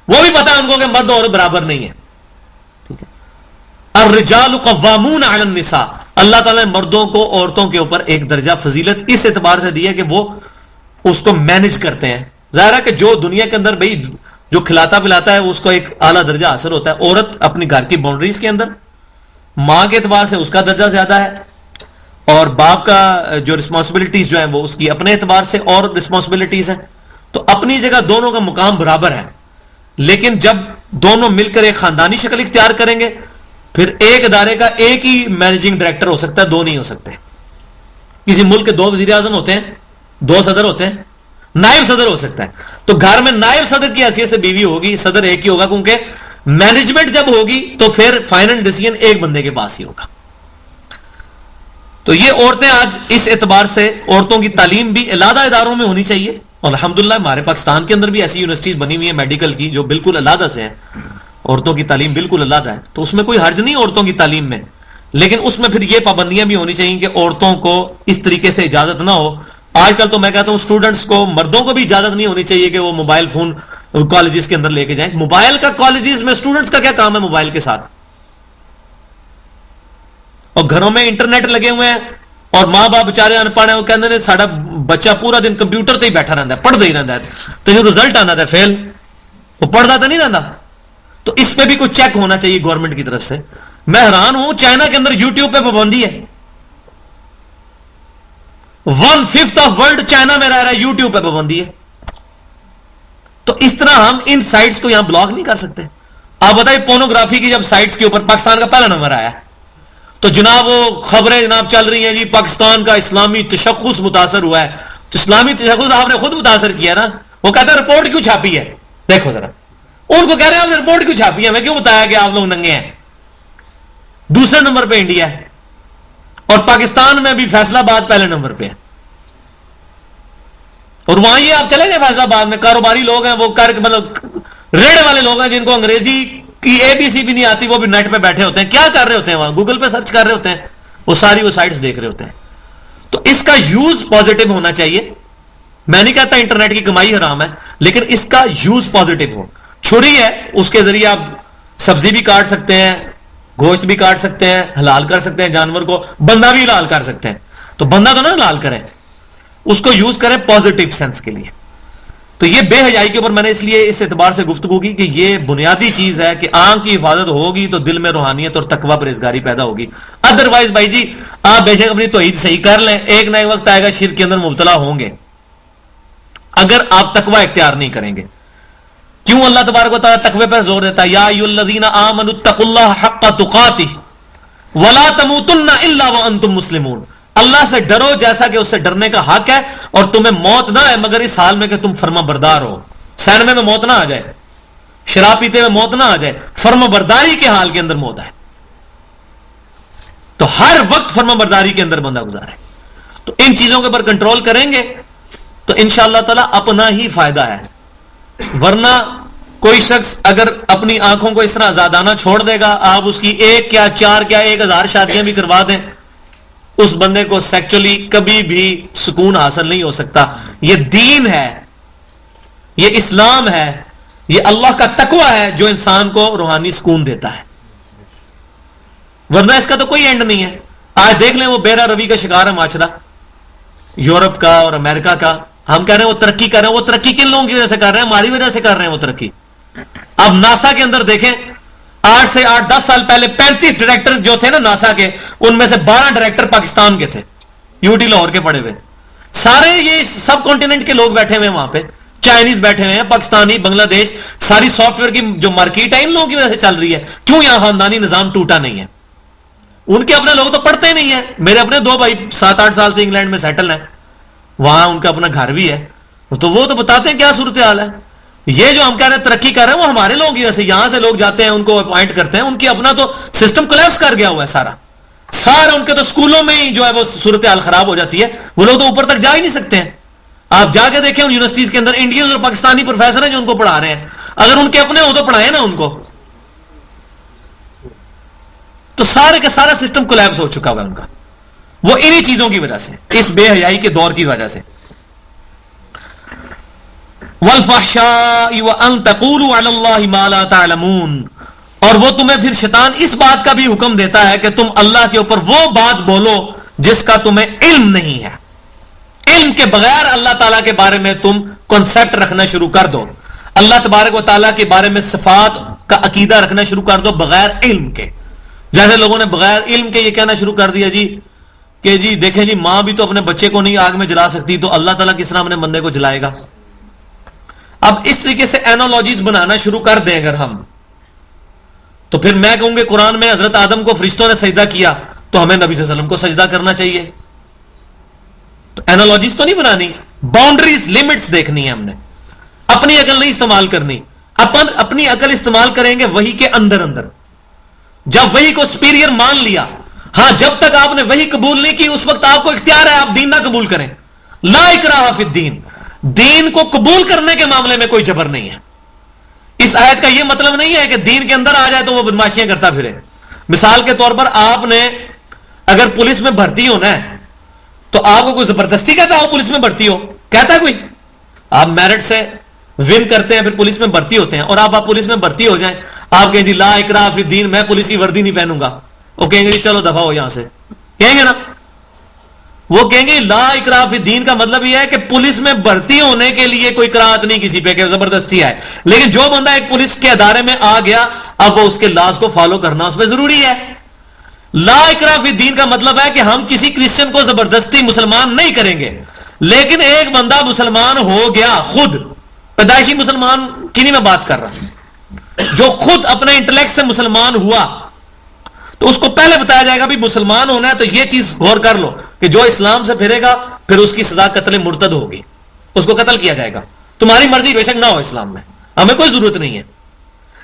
وہ بھی پتا ہے ان کو کہ مرد اور عورت برابر نہیں ہے. ٹھیک ہے. الرجال قوامون علی النساء، اللہ تعالیٰ نے مردوں کو عورتوں کے اوپر ایک درجہ فضیلت اس اعتبار سے دی ہے کہ وہ اس کو مینج کرتے ہیں. ظاہر ہے کہ جو دنیا کے اندر بھائی جو کھلاتا پلاتا ہے اس کو ایک اعلیٰ درجہ حاصل ہوتا ہے. عورت اپنی گھر کی باؤنڈریز کے اندر ماں کے اعتبار سے اس کا درجہ زیادہ ہے، اور باپ کا جو رسپانسبلٹیز جو ہیں وہ اس کی اپنے اعتبار سے اور رسپانسبلٹیز ہیں. تو اپنی جگہ دونوں کا مقام برابر ہے، لیکن جب دونوں مل کر ایک خاندانی شکل اختیار کریں گے پھر ایک ادارے کا ایک ہی مینیجنگ ڈائریکٹر ہو سکتا ہے، دو نہیں ہو سکتے. کسی ملک کے 2 وزیر اعظم ہوتے ہیں، 2 صدر ہوتے ہیں، نائب صدر ہو سکتا ہے. تو گھر میں نائب صدر کی حیثیت سے بیوی ہوگی، صدر ایک ہی ہوگا، کیونکہ مینجمنٹ جب ہوگی تو پھر فائنل ڈیسیژن ایک بندے کے پاس ہی ہوگا. تو یہ عورتیں آج اس اعتبار سے عورتوں کی تعلیم بھی علیحدہ اداروں میں ہونی چاہیے، اور الحمدللہ ہمارے پاکستان کے اندر بھی ایسی یونیورسٹیز بنی ہوئی ہیں میڈیکل کی جو بالکل علیحدہ سے ہیں، عورتوں کی تعلیم بالکل علیحدہ ہے. تو اس میں کوئی حرج نہیں عورتوں کی تعلیم میں، لیکن اس میں پھر یہ پابندیاں بھی ہونی چاہیے کہ عورتوں کو اس طریقے سے اجازت نہ ہو. آج کل تو میں کہتا ہوں اسٹوڈنٹس کو، مردوں کو بھی اجازت نہیں ہونی چاہیے کہ وہ موبائل فون کالجز کے اندر لے کے جائیں. موبائل کا کالجز میں اسٹوڈنٹس کا کیا کام ہے موبائل کے ساتھ؟ اور گھروں میں انٹرنیٹ لگے ہوئے ہیں اور ماں باپ بےچارے ان پڑھ ہیں، وہ کہتے ہیں ساڈا بچہ پورا دن کمپیوٹر تے ہی بیٹھا رہتا ہے، پڑھتا ہی رہتا ہے، تو جو رزلٹ آنا تھا فیل، وہ پڑھتا تو نہیں رہتا. تو اس پہ بھی کوئی چیک ہونا چاہیے گورنمنٹ کی طرف سے. میں حیران ہوں چائنا کے اندر یوٹیوب پہ پابندی ہے، 1/5 آف ورلڈ چائنا میں رہ رہا ہے، یوٹیوب پہ پابندی ہے. تو اس طرح ہم ان سائٹس کو یہاں بلاک نہیں کر سکتے. آپ بتائیے پورنوگرافی کی جب سائٹس کے اوپر پاکستان کا پہلا نمبر آیا تو جناب وہ خبریں جناب چل رہی ہیں جی پاکستان کا اسلامی تشخص متاثر ہوا ہے. تو اسلامی تشخص آپ نے خود متاثر کیا نا. وہ کہتا ہے رپورٹ کیوں چھاپی ہے؟ دیکھو ذرا، ان کو کہہ رہے ہیں آپ نے رپورٹ کیوں چھاپی ہے، میں کیوں بتایا کہ آپ لوگ ننگے ہیں. دوسرے نمبر پہ انڈیا ہے، اور پاکستان میں بھی فیصلہ آباد پہلے نمبر پہ ہے. اور وہاں یہ آپ چلے گئے فیصلہ آباد میں کاروباری لوگ ہیں، وہ مطلب ریڑے والے لوگ ہیں جن کو انگریزی کی ABC بھی نہیں آتی، وہ بھی نیٹ پہ بیٹھے ہوتے ہیں. کیا کر رہے ہوتے ہیں وہاں؟ گوگل پہ سرچ کر رہے ہوتے ہیں، وہ ساری وہ سائٹس دیکھ رہے ہوتے ہیں. تو اس کا یوز پازیٹو ہونا چاہیے. میں نہیں کہتا انٹرنیٹ کی کمائی حرام ہے، لیکن اس کا یوز پازیٹو ہو. چھری ہے، اس کے ذریعے آپ سبزی بھی کاٹ سکتے ہیں، گوشت بھی کاٹ سکتے ہیں، حلال کر سکتے ہیں جانور کو، بندہ بھی حلال کر سکتے ہیں. تو بندہ تو نہ حلال کریں، اس کو یوز کریں پازیٹو سینس کے لیے. تو یہ بے حیائی کے اوپر میں نے اس لیے اس اعتبار سے گفتگو کی کہ یہ بنیادی چیز ہے کہ آنکھ کی حفاظت ہوگی تو دل میں روحانیت اور تقوی پرہیزگاری پیدا ہوگی. ادروائز بھائی جی آپ بے شک اپنی توحید صحیح کر لیں، ایک نہ ایک وقت آئے گا شرک کے اندر مبتلا ہوں گے اگر آپ تقوی اختیار نہیں کریں گے. کیوں اللہ تبارک و تعالیٰ تقوی پر زور دیتا ہے؟ یا ایھا الذین آمنوا اتقوا اللہ حق تقاتہ ولا تموتن الا وانتم مسلمون. اللہ سے ڈرو جیسا کہ اس سے ڈرنے کا حق ہے، اور تمہیں موت نہ ہے مگر اس حال میں کہ تم فرما بردار ہو. سینمے میں موت نہ آ جائے، شراب پیتے میں موت نہ آ جائے، فرما برداری کے حال کے اندر موت ہے. تو ہر وقت فرما برداری کے اندر بندہ گزارے. تو ان چیزوں کے اوپر کنٹرول کریں گے تو انشاءاللہ تعالی اپنا ہی فائدہ ہے. ورنہ کوئی شخص اگر اپنی آنکھوں کو اس طرح آزادانہ چھوڑ دے گا، آپ اس کی 1 کیا 4 کیا 1000 شادیاں بھی کروا دیں، اس بندے کو سیکچولی کبھی بھی سکون حاصل نہیں ہو سکتا. یہ دین ہے، یہ اسلام ہے، یہ اللہ کا تقوی ہے جو انسان کو روحانی سکون دیتا ہے. ورنہ اس کا تو کوئی اینڈ نہیں ہے. آج دیکھ لیں وہ بیرا روی کا شکار ہے معاشرہ یورپ کا اور امریکہ کا. ہم کہہ رہے ہیں وہ ترقی کر رہے ہیں، وہ ترقی کن لوگوں کی وجہ سے کر رہے ہیں؟ ہماری وجہ سے کر رہے ہیں وہ ترقی. اب ناسا کے اندر دیکھیں 8 سے 8-10 سال پہلے 35 ڈائریکٹر جو تھے نا ناسا کے، ان میں سے 12 ڈائریکٹر پاکستان کے تھے، UT لاہور کے پڑے ہوئے. سارے یہ سب کانٹیننٹ کے لوگ بیٹھے ہوئے وہاں پہ. چائنیز بیٹھے ہوئے ہیں, پاکستانی, بنگلہ دیش, ساری سافٹ ویئر کی جو مارکیٹ ہے ان لوگوں کی وجہ سے چل رہی ہے. کیوں یہاں خاندانی نظام ٹوٹا نہیں ہے؟ ان کے اپنے لوگ تو پڑھتے نہیں ہیں. میرے اپنے 2 بھائی 7-8 سال سے انگلینڈ میں سیٹل ہیں, وہاں ان کا اپنا گھر بھی ہے, تو وہ تو بتاتے ہیں کیا صورتحال ہے. یہ جو ہم کہہ رہے ہیں ترقی کر رہے ہیں وہ ہمارے لوگ کی وجہ سے, یہاں سے لوگ جاتے ہیں ان کو اپوائنٹ کرتے ہیں, ان کی اپنا تو سسٹم کولیپس کر گیا ہوا ہے سارا ان کے تو اسکولوں میں ہی جو ہے وہ صورتحال خراب ہو جاتی ہے, وہ لوگ تو اوپر تک جا ہی نہیں سکتے ہیں. آپ جا کے دیکھیں یونیورسٹیز کے اندر انڈین اور پاکستانی پروفیسر ہیں جو ان کو پڑھا رہے ہیں, اگر ان کے اپنے ہو تو پڑھائیں نا ان کو. تو سارے کا سارا سسٹم کولیپس ہو چکا ہوا ہے ان کا, وہ انہی چیزوں کی وجہ سے, اس بے حیائی کے دور کی وجہ سے. والفحشاء وان تقولوا علی اللہ ما لا تعلمون, اور وہ تمہیں پھر شیطان اس بات کا بھی حکم دیتا ہے کہ تم اللہ کے اوپر وہ بات بولو جس کا تمہیں علم نہیں ہے. علم کے بغیر اللہ تعالیٰ کے بارے میں تم کنسپٹ رکھنا شروع کر دو, اللہ تبارک و تعالیٰ کے بارے میں صفات کا عقیدہ رکھنا شروع کر دو بغیر علم کے. جیسے لوگوں نے بغیر علم کے یہ کہنا شروع کر دیا جی کہ جی دیکھیں جی ماں بھی تو اپنے بچے کو نہیں آگ میں جلا سکتی, تو اللہ تعالیٰ کس طرح اپنے بندے کو جلائے گا. اب اس طریقے سے اینالوجیز بنانا شروع کر دیں اگر ہم, تو پھر میں کہوں گے قرآن میں حضرت آدم کو فرشتوں نے سجدہ کیا تو ہمیں نبی صلی اللہ علیہ وسلم کو سجدہ کرنا چاہیے. تو اینالوجیز تو نہیں بنانی, باؤنڈریز, لمٹس دیکھنی ہے ہم نے, اپنی عقل نہیں استعمال کرنی. اپنی عقل استعمال کریں گے وحی کے اندر اندر. جب وحی کو سپیریئر مان لیا, ہاں جب تک آپ نے وحی قبول نہیں کی اس وقت آپ کو اختیار ہے آپ دین نہ قبول کریں. لا اکراہ فی الدین, دین کو قبول کرنے کے معاملے میں کوئی جبر نہیں ہے. اس آیت کا یہ مطلب نہیں ہے کہ دین کے اندر آ جائے تو وہ بدماشیاں کرتا پھرے. مثال کے طور پر آپ نے اگر پولیس میں بھرتی ہونا ہے تو آپ کو کوئی زبردستی کہتا ہے وہ پولیس میں بھرتی ہو, کہتا ہے کوئی؟ آپ میرٹ سے ون کرتے ہیں پھر پولیس میں بھرتی ہوتے ہیں, اور آپ پولیس میں بھرتی ہو جائیں, آپ کہیں جی لا اکراہ فی الدین, میں پولیس کی وردی نہیں پہنوں گا, وہ کہیں گے جی چلو دفعہ ہو یہاں سے, کہیں گے نا. وہ کہیں گے لا اکراہ فی الدین کا مطلب یہ ہے کہ پولیس میں بھرتی ہونے کے لیے کوئی کراہت نہیں کسی پہ کہ زبردستی ہے, لیکن جو بندہ ایک پولیس کے ادارے میں آ گیا اب وہ اس کے لاز کو فالو کرنا اس پہ ضروری ہے. لا اکراہ فی الدین کا مطلب ہے کہ ہم کسی کرسچن کو زبردستی مسلمان نہیں کریں گے, لیکن ایک بندہ مسلمان ہو گیا, خود پیدائشی مسلمان کی نہیں میں بات کر رہا, جو خود اپنے انٹلیکٹ سے مسلمان ہوا, تو اس کو پہلے بتایا جائے گا بھی مسلمان ہونا ہے تو یہ چیز غور کر لو کہ جو اسلام سے پھرے گا پھر اس کی سزا قتل مرتد ہوگی, اس کو قتل کیا جائے گا. تمہاری مرضی بے شک نہ ہو اسلام میں, ہمیں کوئی ضرورت نہیں ہے,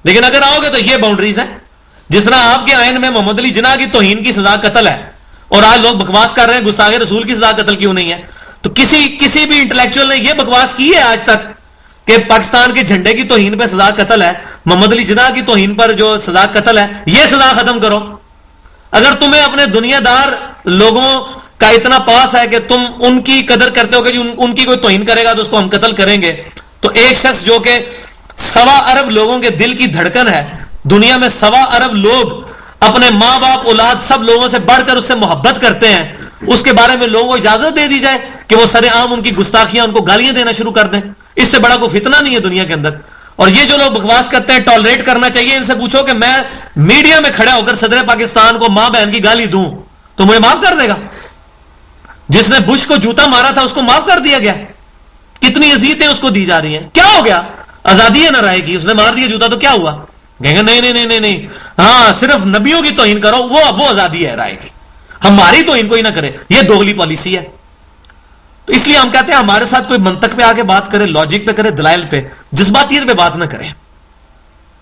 لیکن اگر آؤ گے تو یہ باؤنڈریز ہیں. جس طرح آپ کے آئین میں محمد علی جناح کی توہین کی سزا قتل ہے, اور آج لوگ بکواس کر رہے ہیں گستاخ رسول کی سزا قتل کیوں نہیں ہے, تو کسی بھی انٹلیکچوئل نے یہ بکواس کی ہے آج تک کہ پاکستان کے جھنڈے کی توہین پہ سزا قتل ہے, محمد علی جناح کی توہین پر جو سزا قتل ہے یہ سزا ختم کرو. اگر تمہیں اپنے دنیا دار لوگوں کا اتنا پاس ہے کہ تم ان کی قدر کرتے ہو کہ ان کی کوئی توہین کرے گا تو اس کو ہم قتل کریں گے, تو ایک شخص جو کہ 1.25 ارب لوگوں کے دل کی دھڑکن ہے, دنیا میں 1.25 ارب لوگ اپنے ماں باپ اولاد سب لوگوں سے بڑھ کر اس سے محبت کرتے ہیں, اس کے بارے میں لوگوں کو اجازت دے دی جائے کہ وہ سر عام ان کی گستاخیاں ان کو گالیاں دینا شروع کر دیں. اس سے بڑا کوئی فتنہ نہیں ہے دنیا کے اندر. اور یہ جو لوگ بکواس کرتے ہیں ٹالریٹ کرنا چاہیے, ان سے پوچھو کہ میں میڈیا میں کھڑا ہو کر صدر پاکستان کو ماں بہن کی گالی دوں تو مجھے معاف کر دے گا؟ جس نے بش کو جوتا مارا تھا اس کو معاف کر دیا گیا, کتنی اذیتیں اس کو دی جا رہی ہیں, کیا ہو گیا؟ آزادی ہے نہ رائے کی, اس نے مار دیا جوتا تو کیا ہوا؟ کہیں گے نہیں نہیں نہیں نہیں نہیں, ہاں صرف نبیوں کی توہین کرو وہ آزادی ہے رائے کی, ہماری توہین کوئی نہ کرے, یہ دوغلی پالیسی ہے. تو اس لیے ہم کہتے ہیں ہمارے ساتھ کوئی منطق پہ آ کے بات کرے, لاجک پہ کرے, دلائل پہ, جذباتیت پہ بات نہ کریں.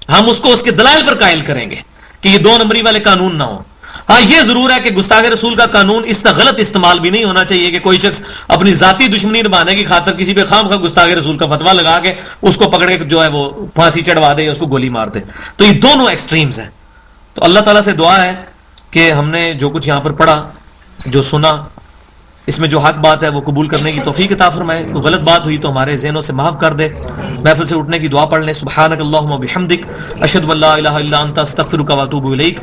ہم اس کو اس کے دلائل پر قائل کریں گے کہ یہ 2 نمبری والے قانون نہ ہوں. ہاں یہ ضرور ہے کہ گستاخ رسول کا قانون اس کا غلط استعمال بھی نہیں ہونا چاہیے کہ کوئی شخص اپنی ذاتی دشمنی نبھانے کی خاطر کسی پہ خام خواہ گستاخ رسول کا فتویٰ لگا کے اس کو پکڑ کے جو ہے وہ پھانسی چڑھوا دے یا اس کو گولی مار دے. تو یہ دونوں ایکسٹریمز ہیں. تو اللہ تعالیٰ سے دعا ہے کہ ہم نے جو کچھ یہاں پر پڑھا, جو سنا, اس میں جو حق بات ہے وہ قبول کرنے کی توفیق عطا فرمائے. کوئی غلط بات ہوئی تو ہمارے ذہنوں سے معاف کر دے. محفل سے اٹھنے کی دعا پڑھ لیں. سبحانک اللہم و بحمدک, اشہد ان لا الہ الا انت, استغفرک و اتوب الیک,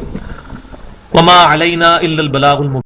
وما علینا الا البلاغ المبین.